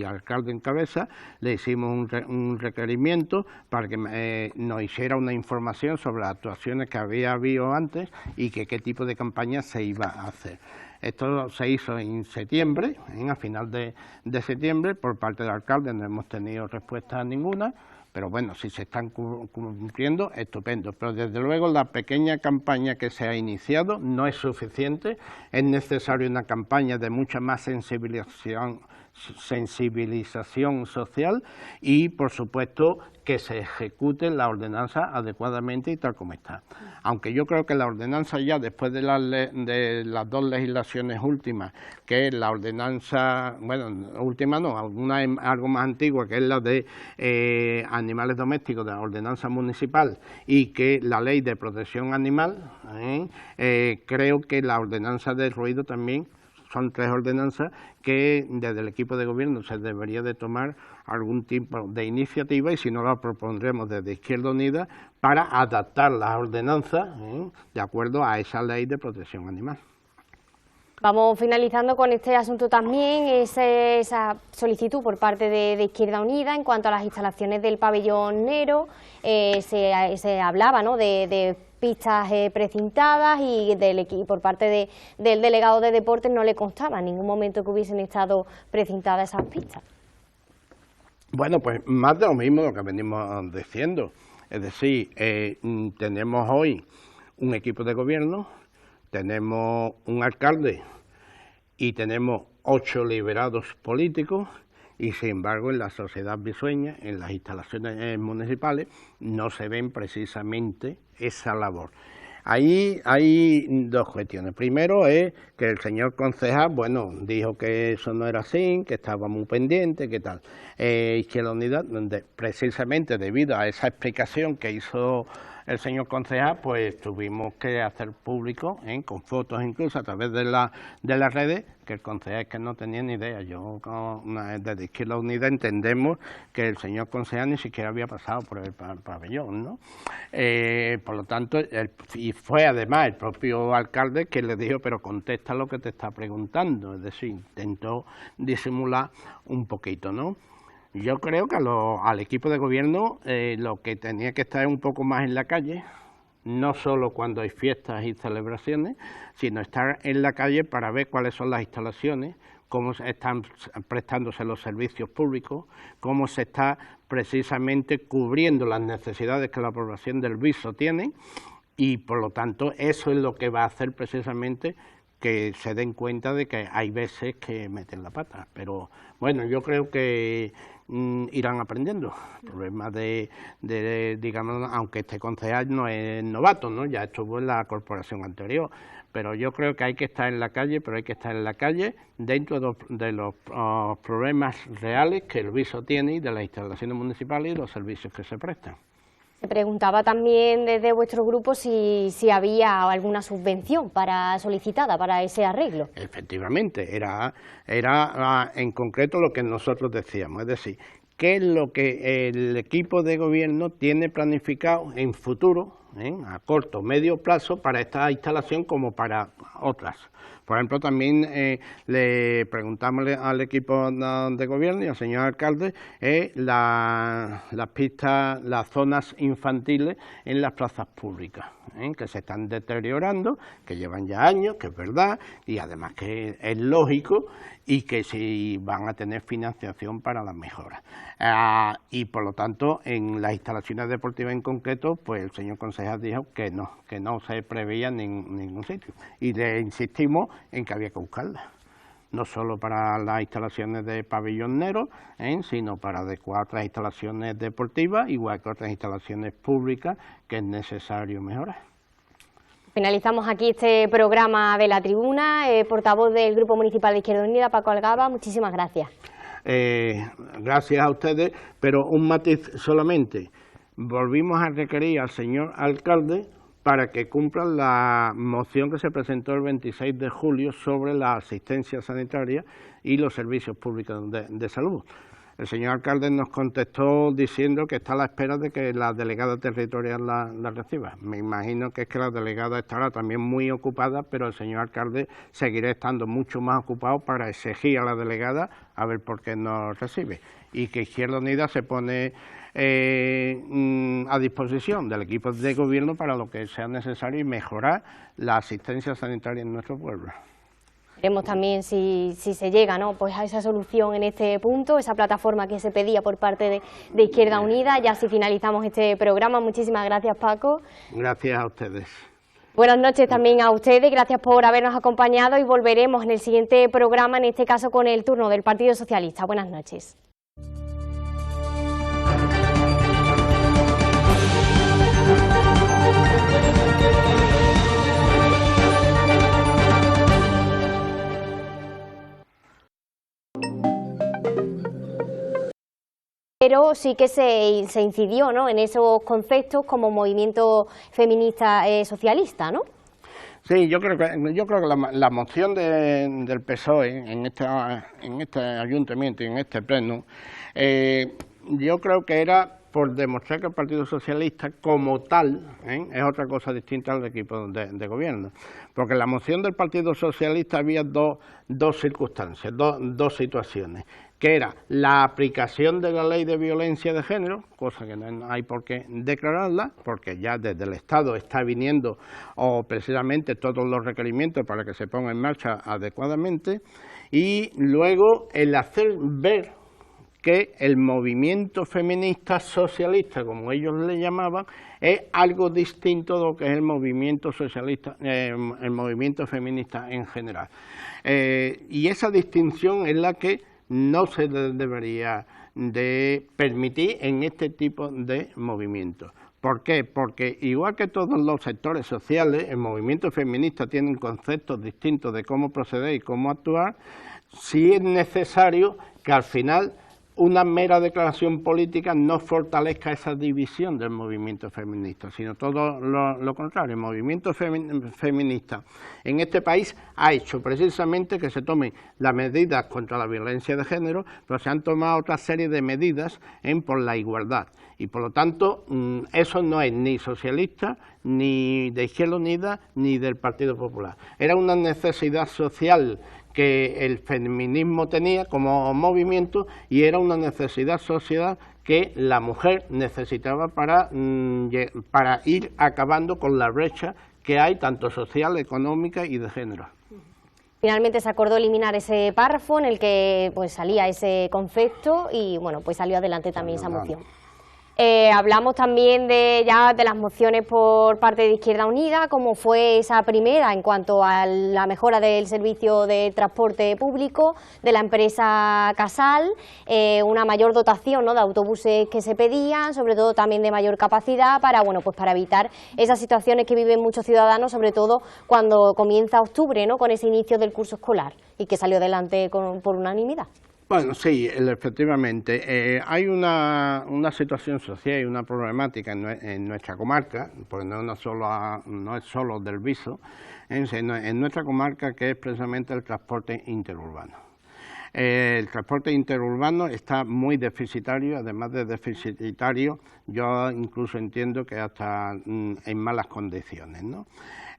alcalde en cabeza le hicimos un requerimiento para que nos hiciera una información sobre las actuaciones que había habido antes y qué tipo de campaña se iba a hacer. Esto se hizo en septiembre, a final de septiembre, por parte del alcalde no hemos tenido respuesta ninguna. Pero bueno, si se están cumpliendo, estupendo. Pero desde luego la pequeña campaña que se ha iniciado no es suficiente. Es necesaria una campaña de mucha más sensibilización social y, por supuesto, que se ejecute la ordenanza adecuadamente y tal como está. Aunque yo creo que la ordenanza ya, después de las dos legislaciones últimas, que es la ordenanza, bueno, última no, algo más antigua, que es la de animales domésticos, de la ordenanza municipal, y que la ley de protección animal, creo que la ordenanza de ruido también, son tres ordenanzas que desde el equipo de gobierno se debería de tomar algún tipo de iniciativa, y si no la propondremos desde Izquierda Unida para adaptar las ordenanzas de acuerdo a esa ley de protección animal. Vamos finalizando con este asunto también, esa solicitud por parte de Izquierda Unida en cuanto a las instalaciones del pabellón Nero. Se hablaba, ¿no?, de pistas precintadas, y por parte del delegado de deportes no le constaba en ningún momento que hubiesen estado precintadas esas pistas. Bueno, pues más de lo mismo lo que venimos diciendo. Es decir, tenemos hoy un equipo de gobierno, tenemos un alcalde y tenemos 8 liberados políticos, y sin embargo en la sociedad bisueña, en las instalaciones municipales, no se ven precisamente esa labor. Ahí hay dos cuestiones. Primero es que el señor concejal, bueno, dijo que eso no era así, que estaba muy pendiente, que tal. Izquierda Unida, precisamente debido a esa explicación que hizo el señor concejal, pues tuvimos que hacer público, con fotos incluso a través de las redes, que el concejal es que no tenía ni idea. Yo desde Izquierda Unida entendemos que el señor concejal ni siquiera había pasado por el pabellón, ¿no? Por lo tanto, y fue además el propio alcalde que le dijo, pero contesta lo que te está preguntando, es decir, intentó disimular un poquito, ¿no? Yo creo que al equipo de gobierno lo que tenía que estar un poco más en la calle, no solo cuando hay fiestas y celebraciones, sino estar en la calle para ver cuáles son las instalaciones, cómo están prestándose los servicios públicos, cómo se está precisamente cubriendo las necesidades que la población del Viso tiene, y por lo tanto eso es lo que va a hacer precisamente que se den cuenta de que hay veces que meten la pata. Pero bueno, yo creo que irán aprendiendo. El problema digamos, aunque este concejal no es novato, ¿no?, ya estuvo en la corporación anterior, pero yo creo que hay que estar en la calle, pero hay que estar en la calle dentro de los problemas reales que el Viso tiene, y de las instalaciones municipales y los servicios que se prestan. Se preguntaba también desde vuestro grupo si había alguna subvención solicitada para ese arreglo. Efectivamente, era en concreto lo que nosotros decíamos, es decir, qué es lo que el equipo de gobierno tiene planificado en futuro, a corto o medio plazo, para esta instalación como para otras. Por ejemplo, también le preguntamos al equipo de gobierno y al señor alcalde las pistas, las zonas infantiles en las plazas públicas, que se están deteriorando, que llevan ya años, que es verdad, y además que es lógico y que sí van a tener financiación para las mejoras. Y por lo tanto, en las instalaciones deportivas en concreto, pues el señor concejal dijo que no se preveía en ningún sitio. Y le insistimos en que había que buscarlas, no solo para las instalaciones de pabelloneros, sino para adecuar otras instalaciones deportivas, igual que otras instalaciones públicas que es necesario mejorar. Finalizamos aquí este programa de La Tribuna. Portavoz del Grupo Municipal de Izquierda Unida, Paco Algaba, muchísimas gracias. Gracias a ustedes, pero un matiz solamente. Volvimos a requerir al señor alcalde para que cumplan la moción que se presentó el 26 de julio sobre la asistencia sanitaria y los servicios públicos de salud. El señor alcalde nos contestó diciendo que está a la espera de que la delegada territorial la reciba. Me imagino que es que la delegada estará también muy ocupada, pero el señor alcalde seguirá estando mucho más ocupado para exigir a la delegada a ver por qué no recibe. Y que Izquierda Unida se pone a disposición del equipo de gobierno para lo que sea necesario y mejorar la asistencia sanitaria en nuestro pueblo. Veremos también si se llega, ¿no?, pues a esa solución en este punto, esa plataforma que se pedía por parte de Izquierda Unida. Ya si finalizamos este programa. Muchísimas gracias, Paco. Gracias a ustedes. Buenas noches también a ustedes, gracias por habernos acompañado y volveremos en el siguiente programa, en este caso con el turno del Partido Socialista. Buenas noches. Pero sí que se incidió, ¿no?, en esos conceptos como movimiento feminista socialista, ¿no? Sí, yo creo que la moción del PSOE en este ayuntamiento y en este pleno, yo creo que era por demostrar que el Partido Socialista como tal es otra cosa distinta al equipo de gobierno. Porque en la moción del Partido Socialista había dos circunstancias, dos situaciones, que era la aplicación de la ley de violencia de género, cosa que no hay por qué declararla, porque ya desde el Estado está viniendo precisamente todos los requerimientos para que se ponga en marcha adecuadamente, y luego el hacer ver que el movimiento feminista socialista, como ellos le llamaban, es algo distinto de lo que es el movimiento socialista, el movimiento feminista en general. Y esa distinción es la que no se debería de permitir en este tipo de movimientos. ¿Por qué? Porque igual que todos los sectores sociales, el movimiento feminista tiene conceptos distintos de cómo proceder y cómo actuar. Sí es necesario que al final una mera declaración política no fortalezca esa división del movimiento feminista, sino todo lo contrario. El movimiento feminista en este país ha hecho precisamente que se tomen las medidas contra la violencia de género, pero se han tomado otra serie de medidas por la igualdad. Y por lo tanto, eso no es ni socialista, ni de Izquierda Unida, ni del Partido Popular. Era una necesidad social que el feminismo tenía como movimiento y era una necesidad social que la mujer necesitaba para ir acabando con la brecha que hay tanto social, económica y de género. Finalmente se acordó eliminar ese párrafo en el que pues salía ese concepto y bueno, pues salió adelante también esa moción. Hablamos también de las mociones por parte de Izquierda Unida, como fue esa primera en cuanto a la mejora del servicio de transporte público de la empresa Casal, una mayor dotación, ¿no?, de autobuses que se pedían, sobre todo también de mayor capacidad para, bueno, pues para evitar esas situaciones que viven muchos ciudadanos, sobre todo cuando comienza octubre, ¿no?, con ese inicio del curso escolar y que salió adelante por unanimidad. Bueno, sí, efectivamente. Hay una situación social y una problemática en nuestra comarca, porque no es solo del Viso, en nuestra comarca, que es precisamente el transporte interurbano. El transporte interurbano está muy deficitario, además de deficitario, yo incluso entiendo que hasta en malas condiciones, ¿no?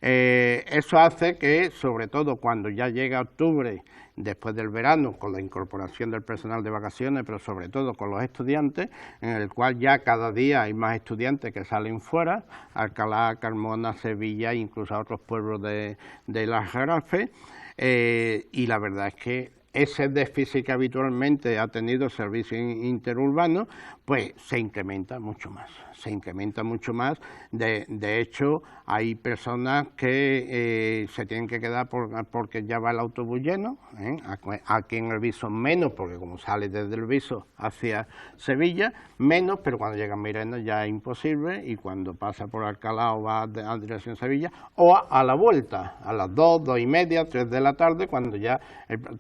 Eso hace que, sobre todo cuando ya llega octubre, después del verano, con la incorporación del personal de vacaciones, pero sobre todo con los estudiantes, en el cual ya cada día hay más estudiantes que salen fuera, Alcalá, Carmona, Sevilla, incluso a otros pueblos de la Jarafe, y la verdad es que ese déficit que habitualmente ha tenido el servicio interurbano, pues se incrementa mucho más. De hecho, hay personas que se tienen que quedar porque ya va el autobús lleno, aquí en el Viso menos, porque como sale desde el Viso hacia Sevilla, menos, pero cuando llega a Mairena ya es imposible, y cuando pasa por Alcalá o va a dirección Sevilla, o a la vuelta, a las 2, 2:30, 3 de la tarde, cuando ya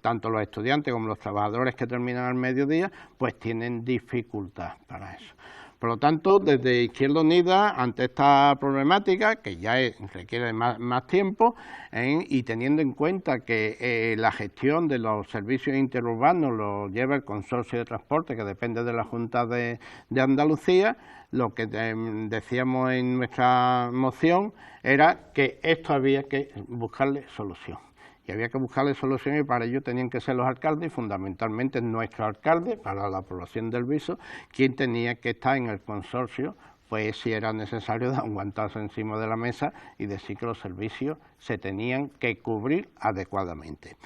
tanto los estudiantes como los trabajadores que terminan al mediodía, pues tienen dificultad para eso. Por lo tanto, desde Izquierda Unida, ante esta problemática, que ya requiere más tiempo, y teniendo en cuenta que la gestión de los servicios interurbanos lo lleva el Consorcio de Transporte, que depende de la Junta de Andalucía, lo que decíamos en nuestra moción era que esto había que buscarle solución. Y había que buscarle soluciones, y para ello tenían que ser los alcaldes, y fundamentalmente nuestro alcalde, para la población del Viso, quien tenía que estar en el consorcio, pues si era necesario dar un guantazo encima de la mesa y decir que los servicios se tenían que cubrir adecuadamente.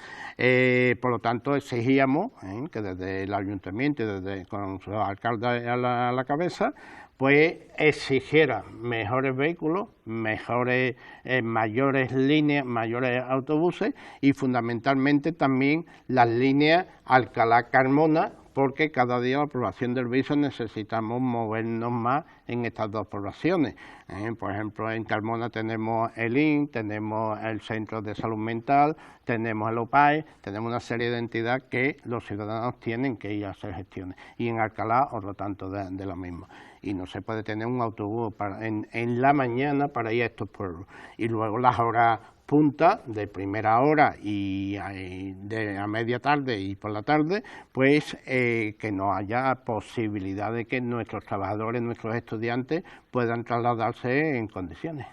Por lo tanto, exigíamos que desde el ayuntamiento y desde con su alcalde a la cabeza, pues exigiera mejores vehículos, mayores líneas, mayores autobuses, y fundamentalmente también las líneas Alcalá-Carmona, porque cada día la población del Viso necesitamos movernos más en estas dos poblaciones. Por ejemplo, en Carmona tenemos el IN, tenemos el Centro de Salud Mental, tenemos el OPAE, tenemos una serie de entidades que los ciudadanos tienen que ir a hacer gestiones. Y en Alcalá, otro tanto de lo mismo. Y no se puede tener un autobús en la mañana para ir a estos pueblos. Y luego las horas punta de primera hora y a media tarde y por la tarde, pues que no haya posibilidad de que nuestros trabajadores, nuestros estudiantes puedan trasladarse en condiciones.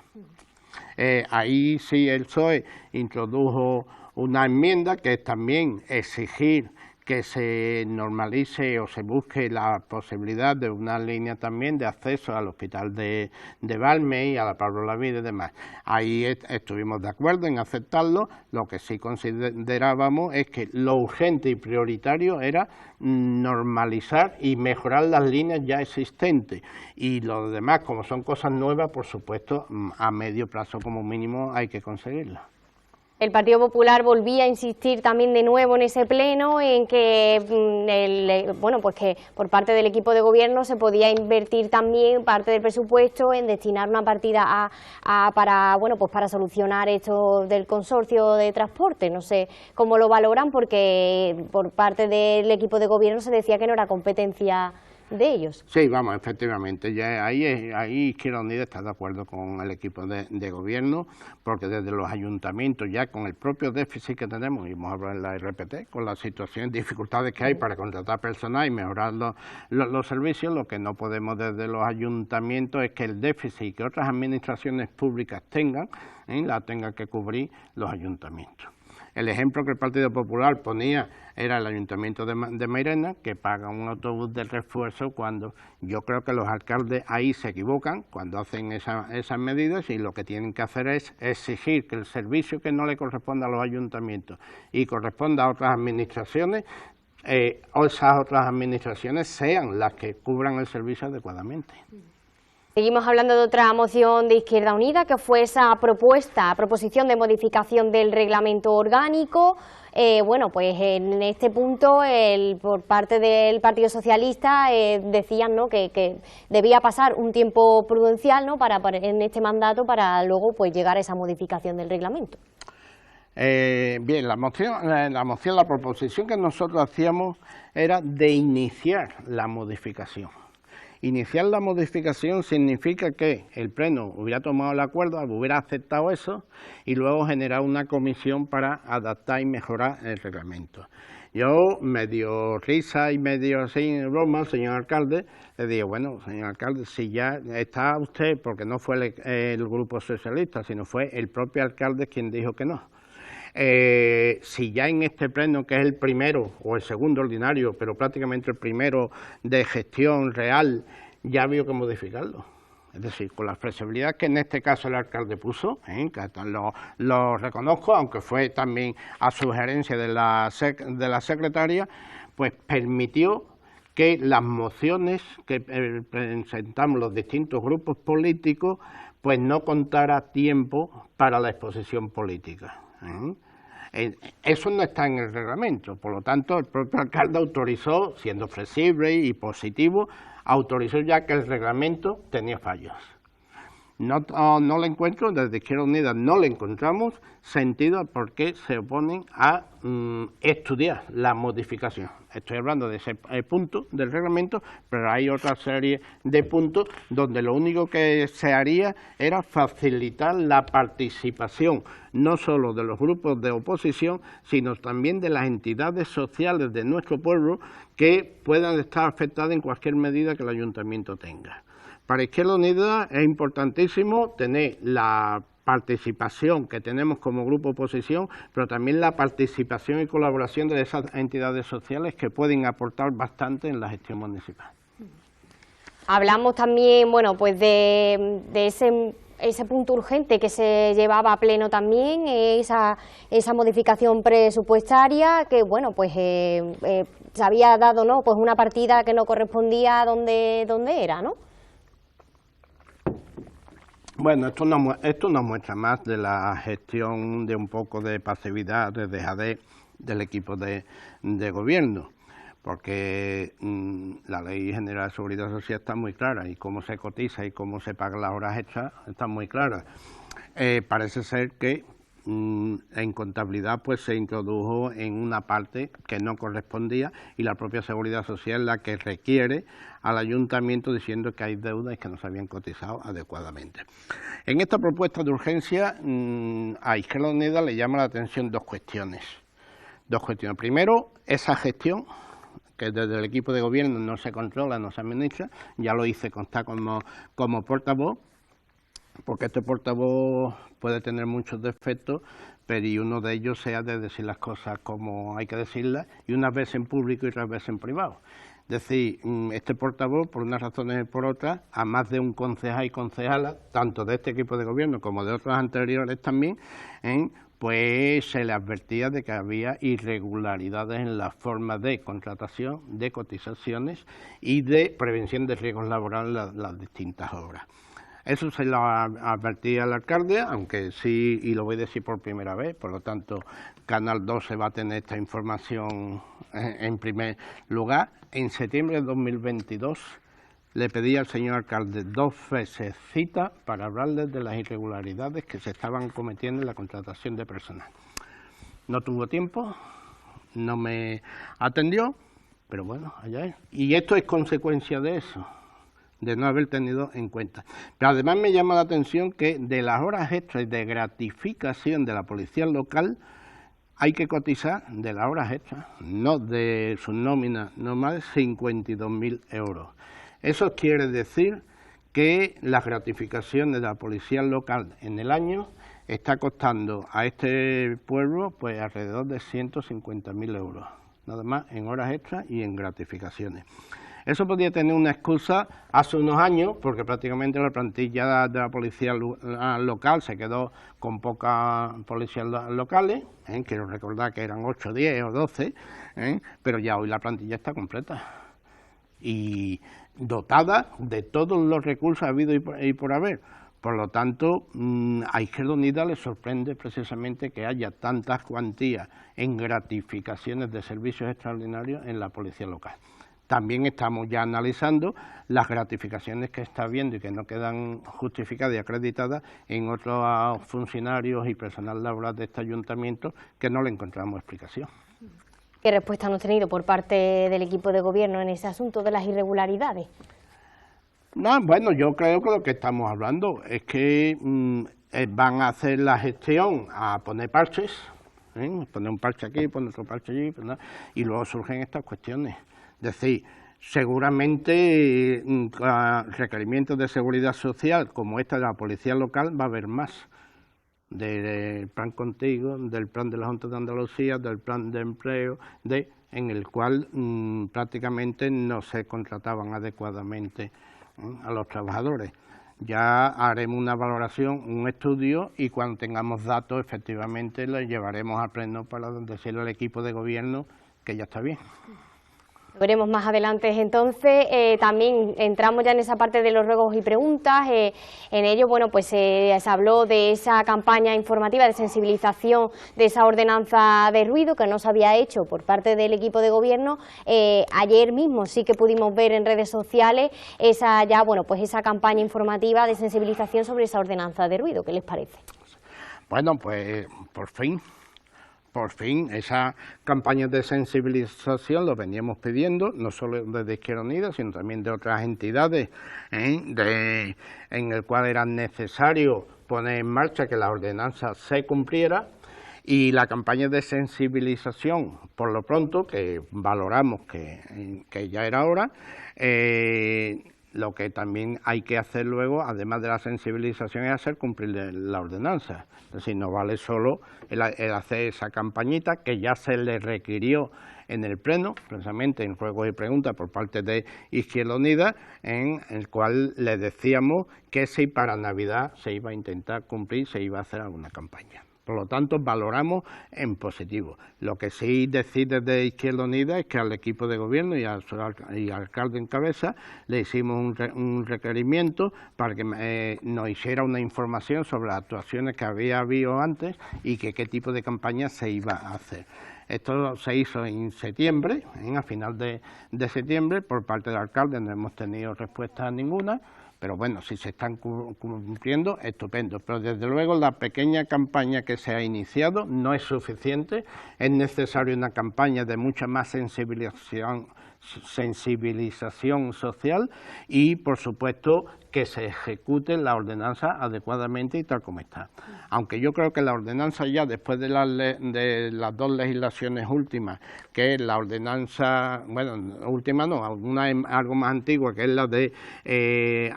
Ahí sí el PSOE introdujo una enmienda que es también exigir que se normalice o se busque la posibilidad de una línea también de acceso al hospital de Balme y a la Pablo Lavide y demás. Ahí estuvimos de acuerdo en aceptarlo. Lo que sí considerábamos es que lo urgente y prioritario era normalizar y mejorar las líneas ya existentes, y lo demás, como son cosas nuevas, por supuesto, a medio plazo como mínimo hay que conseguirlas. El Partido Popular volvía a insistir también de nuevo en ese pleno en que pues que por parte del equipo de gobierno se podía invertir también parte del presupuesto en destinar una partida para solucionar esto del consorcio de transporte. No sé cómo lo valoran, porque por parte del equipo de gobierno se decía que no era competencia de ellos. Sí, vamos, efectivamente, ya ahí Izquierda Unida está de acuerdo con el equipo de gobierno, porque desde los ayuntamientos, ya con el propio déficit que tenemos, y hemos hablado en la RPT, con las situaciones, dificultades que hay para contratar personal y mejorar los servicios, lo que no podemos desde los ayuntamientos es que el déficit que otras administraciones públicas tengan, la tengan que cubrir los ayuntamientos. El ejemplo que el Partido Popular ponía era el Ayuntamiento de Mairena, que paga un autobús de refuerzo, cuando yo creo que los alcaldes ahí se equivocan cuando hacen esas medidas, y lo que tienen que hacer es exigir que el servicio que no le corresponde a los ayuntamientos y corresponda a otras administraciones, o esas otras administraciones sean las que cubran el servicio adecuadamente. Seguimos hablando de otra moción de Izquierda Unida, que fue esa proposición de modificación del reglamento orgánico. Pues en este punto, por parte del Partido Socialista, decían, ¿no?, que debía pasar un tiempo prudencial, ¿no?, en este mandato, para luego pues llegar a esa modificación del reglamento. Bien, la proposición que nosotros hacíamos era de iniciar la modificación. Iniciar la modificación significa que el Pleno hubiera tomado el acuerdo, hubiera aceptado eso, y luego generar una comisión para adaptar y mejorar el reglamento. Yo, medio risa y medio sin broma, señor alcalde, le digo, bueno, señor alcalde, si ya está usted, porque no fue el grupo socialista, sino fue el propio alcalde quien dijo que no. Si ya en este pleno, que es el primero o el segundo ordinario, pero prácticamente el primero de gestión real, ya había que modificarlo. Es decir, con la flexibilidad que en este caso el alcalde puso, que lo reconozco, aunque fue también a sugerencia de la secretaria, pues permitió que las mociones que presentamos los distintos grupos políticos, pues no contara tiempo para la exposición política. Eso no está en el reglamento, por lo tanto el propio alcalde autorizó, siendo flexible y positivo, autorizó ya que el reglamento tenía fallos. No le encuentro, desde Izquierda Unida no le encontramos sentido a por qué se oponen a estudiar la modificación. Estoy hablando de ese punto del reglamento, pero hay otra serie de puntos donde lo único que se haría era facilitar la participación, no solo de los grupos de oposición, sino también de las entidades sociales de nuestro pueblo que puedan estar afectadas en cualquier medida que el ayuntamiento tenga. Para Izquierda Unida es importantísimo tener la participación que tenemos como grupo oposición, pero también la participación y colaboración de esas entidades sociales que pueden aportar bastante en la gestión municipal. Hablamos también, bueno, pues de ese punto urgente que se llevaba a pleno también, esa modificación presupuestaria que, bueno, pues se había dado, ¿no?, pues una partida que no correspondía a donde era, ¿no? Bueno, esto nos muestra más de la gestión de un poco de pasividad, de dejadez del equipo de gobierno, porque la Ley General de Seguridad Social está muy clara y cómo se cotiza y cómo se pagan las horas extras está muy clara. Parece ser que en contabilidad pues se introdujo en una parte que no correspondía y la propia Seguridad Social es la que requiere al ayuntamiento diciendo que hay deudas que no se habían cotizado adecuadamente. En esta propuesta de urgencia a Izquierda Unida le llama la atención dos cuestiones. Primero, esa gestión que desde el equipo de gobierno no se controla, no se administra, ya lo hice constar como portavoz, porque este portavoz puede tener muchos defectos, pero y uno de ellos sea de decir las cosas como hay que decirlas, y unas veces en público y otras veces en privado. Es decir, este portavoz, por unas razones y por otras, a más de un concejal y concejala, tanto de este equipo de gobierno como de otros anteriores también, pues se le advertía de que había irregularidades en la forma de contratación, de cotizaciones y de prevención de riesgos laborales en las distintas obras. Eso se lo advertía al alcalde, aunque sí, y lo voy a decir por primera vez, por lo tanto, Canal 12 va a tener esta información en primer lugar. En septiembre de 2022 le pedí al señor alcalde 2 veces cita para hablarles de las irregularidades que se estaban cometiendo en la contratación de personal. No tuvo tiempo, no me atendió, pero bueno, allá es. Y esto es consecuencia de eso, de no haber tenido en cuenta. Pero además me llama la atención que de las horas extras y de gratificación de la policía local hay que cotizar de las horas extras, no de su nómina normal, 52.000 euros. Eso quiere decir que las gratificaciones de la policía local en el año está costando a este pueblo pues alrededor de 150.000 euros, nada más en horas extras y en gratificaciones. Eso podía tener una excusa hace unos años, porque prácticamente la plantilla de la policía local se quedó con pocas policías locales, quiero recordar que eran 8, 10 o 12, pero ya hoy la plantilla está completa y dotada de todos los recursos habidos y por haber. Por lo tanto, a Izquierda Unida le sorprende precisamente que haya tantas cuantías en gratificaciones de servicios extraordinarios en la policía local. También estamos ya analizando las gratificaciones que está habiendo y que no quedan justificadas y acreditadas en otros funcionarios y personal laboral de este ayuntamiento que no le encontramos explicación. ¿Qué respuesta han tenido por parte del equipo de gobierno en ese asunto de las irregularidades? No, bueno, yo creo que lo que estamos hablando es que van a hacer la gestión a poner parches, Poner un parche aquí, poner otro parche allí, y luego surgen estas cuestiones. Es decir, seguramente requerimientos de seguridad social como esta de la policía local va a haber más, del plan Contigo, del plan de la Junta de Andalucía, del plan de empleo, en el cual prácticamente no se contrataban adecuadamente a los trabajadores. Ya haremos una valoración, un estudio, y cuando tengamos datos efectivamente los llevaremos al pleno para decirle al equipo de gobierno que ya está bien. Lo veremos más adelante. Entonces, también entramos ya en esa parte de los ruegos y preguntas. En ello, bueno, pues se habló de esa campaña informativa de sensibilización de esa ordenanza de ruido que no se había hecho por parte del equipo de gobierno. Ayer mismo sí que pudimos ver en redes sociales esa campaña informativa de sensibilización sobre esa ordenanza de ruido. ¿Qué les parece? Bueno, pues por fin, esa campaña de sensibilización lo veníamos pidiendo, no solo desde Izquierda Unida, sino también de otras entidades, en el cual era necesario poner en marcha que la ordenanza se cumpliera, y la campaña de sensibilización, por lo pronto, que valoramos que ya era hora, lo que también hay que hacer luego, además de la sensibilización, es hacer cumplir la ordenanza. Es decir, no vale solo el hacer esa campañita que ya se le requirió en el pleno, precisamente en ruegos y preguntas por parte de Izquierda Unida, en el cual le decíamos que si para Navidad se iba a intentar cumplir, se iba a hacer alguna campaña. Por lo tanto, valoramos en positivo. Lo que sí decide de Izquierda Unida es que al equipo de gobierno y al alcalde en cabeza le hicimos un requerimiento para que nos hiciera una información sobre las actuaciones que había habido antes y qué tipo de campaña se iba a hacer. Esto se hizo en septiembre, a final de septiembre, por parte del alcalde. No hemos tenido respuesta ninguna. Pero bueno, si se están cumpliendo, estupendo. Pero desde luego la pequeña campaña que se ha iniciado no es suficiente. Es necesaria una campaña de mucha más sensibilización social y, por supuesto, que se ejecute la ordenanza adecuadamente y tal como está. Aunque yo creo que la ordenanza ya, después de las dos legislaciones últimas, que es la ordenanza, bueno, última no, una algo más antigua, que es la de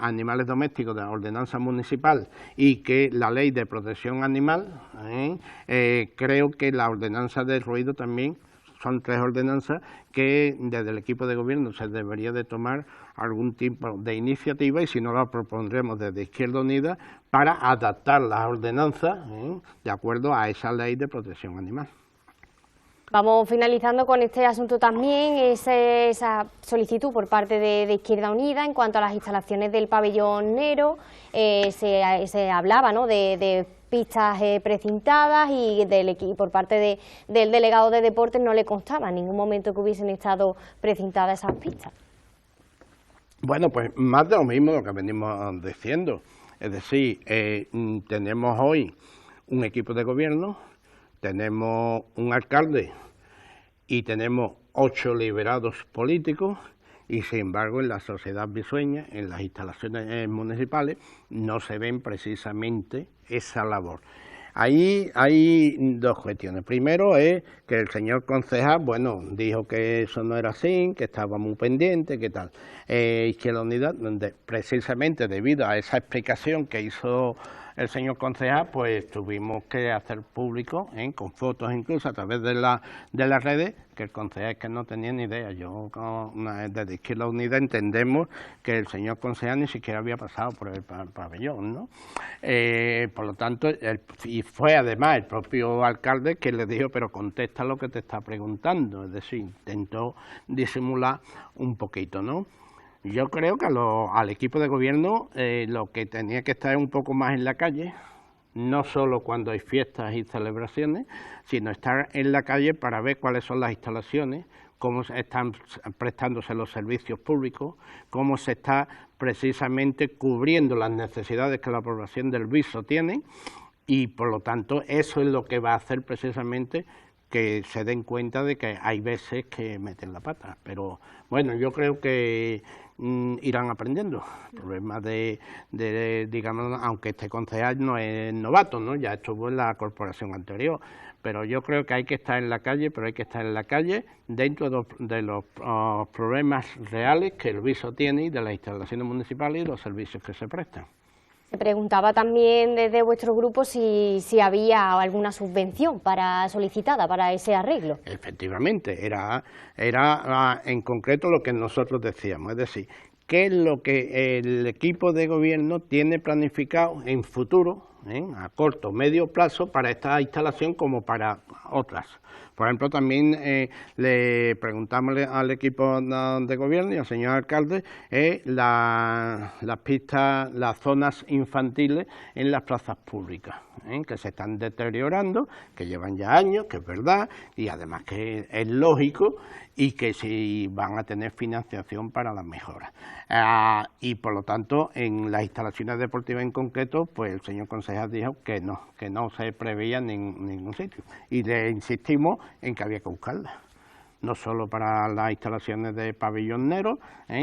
animales domésticos, de la ordenanza municipal, y que la ley de protección animal, creo que la ordenanza de ruido también, son tres ordenanzas que desde el equipo de gobierno se debería de tomar algún tipo de iniciativa, y si no la propondremos desde Izquierda Unida para adaptar las ordenanzas de acuerdo a esa ley de protección animal. Vamos finalizando con este asunto también, esa solicitud por parte de Izquierda Unida en cuanto a las instalaciones del pabellón Nero. Se hablaba, ¿no?, de pistas precintadas, y por parte del delegado de deportes no le constaba en ningún momento que hubiesen estado precintadas esas pistas. Bueno, pues más de lo mismo lo que venimos diciendo. Es decir, tenemos hoy un equipo de gobierno, tenemos un alcalde y tenemos 8 liberados políticos, y sin embargo en la sociedad bisueña, en las instalaciones municipales, no se ven precisamente esa labor. Ahí hay dos cuestiones. Primero es que el señor concejal, bueno, dijo que eso no era así, que estaba muy pendiente, que tal. Izquierda Unida, precisamente debido a esa explicación que hizo el señor concejal, pues tuvimos que hacer público, con fotos incluso a través de las redes, que el concejal es que no tenía ni idea. Yo, desde Izquierda Unida, entendemos que el señor concejal ni siquiera había pasado por el pabellón, ¿no? Por lo tanto, y fue además el propio alcalde que le dijo, pero contesta lo que te está preguntando, es decir, intentó disimular un poquito, ¿no? Yo creo que al equipo de gobierno lo que tenía que estar un poco más en la calle, no solo cuando hay fiestas y celebraciones, sino estar en la calle para ver cuáles son las instalaciones, cómo están prestándose los servicios públicos, cómo se está precisamente cubriendo las necesidades que la población del Viso tiene, y por lo tanto eso es lo que va a hacer precisamente que se den cuenta de que hay veces que meten la pata. Pero bueno, yo creo que irán aprendiendo. El problema digamos, aunque este concejal no es novato, ¿no? Ya estuvo en la corporación anterior, pero yo creo que hay que estar en la calle, pero hay que estar en la calle dentro de los problemas reales que el Viso tiene y de las instalaciones municipales y los servicios que se prestan. Se preguntaba también desde vuestro grupo si había alguna subvención solicitada para ese arreglo. Efectivamente, era en concreto lo que nosotros decíamos, es decir, qué es lo que el equipo de gobierno tiene planificado en futuro, a corto o medio plazo, para esta instalación como para otras. Por ejemplo, también le preguntamos al equipo de gobierno y al señor alcalde las pistas, las zonas infantiles en las plazas públicas, que se están deteriorando, que llevan ya años, que es verdad, y además que es lógico y que si van a tener financiación para las mejoras. Y por lo tanto, en las instalaciones deportivas en concreto, pues el señor concejal dijo que no se preveía en ningún sitio. Y le insistimos en que había que buscarlas, no solo para las instalaciones de pabelloneros,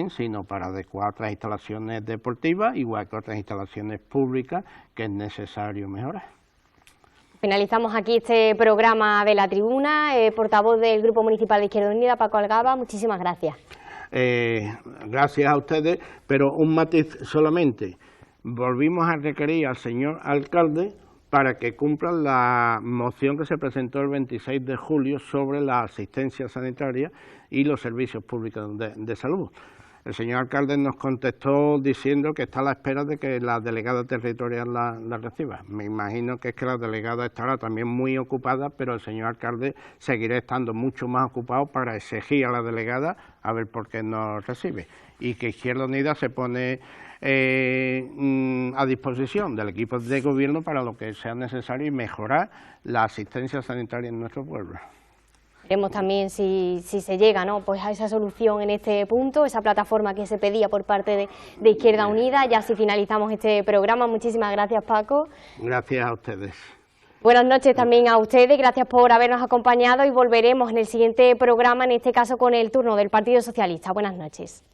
sino para adecuar otras instalaciones deportivas, igual que otras instalaciones públicas que es necesario mejorar. Finalizamos aquí este programa de La Tribuna. Portavoz del Grupo Municipal de Izquierda Unida, Paco Algaba, muchísimas gracias. Gracias a ustedes, pero un matiz solamente. Volvimos a requerir al señor alcalde para que cumpla la moción que se presentó el 26 de julio sobre la asistencia sanitaria y los servicios públicos de salud. El señor alcalde nos contestó diciendo que está a la espera de que la delegada territorial la reciba. Me imagino que es que la delegada estará también muy ocupada, pero el señor alcalde seguirá estando mucho más ocupado para exigir a la delegada a ver por qué no recibe. Y que Izquierda Unida se pone a disposición del equipo de gobierno para lo que sea necesario y mejorar la asistencia sanitaria en nuestro pueblo. Veremos también si se llega, ¿no?, pues a esa solución en este punto, esa plataforma que se pedía por parte de Izquierda Unida. Ya si finalizamos este programa. Muchísimas gracias, Paco. Gracias a ustedes. Buenas noches también a ustedes, gracias por habernos acompañado y volveremos en el siguiente programa, en este caso con el turno del Partido Socialista. Buenas noches.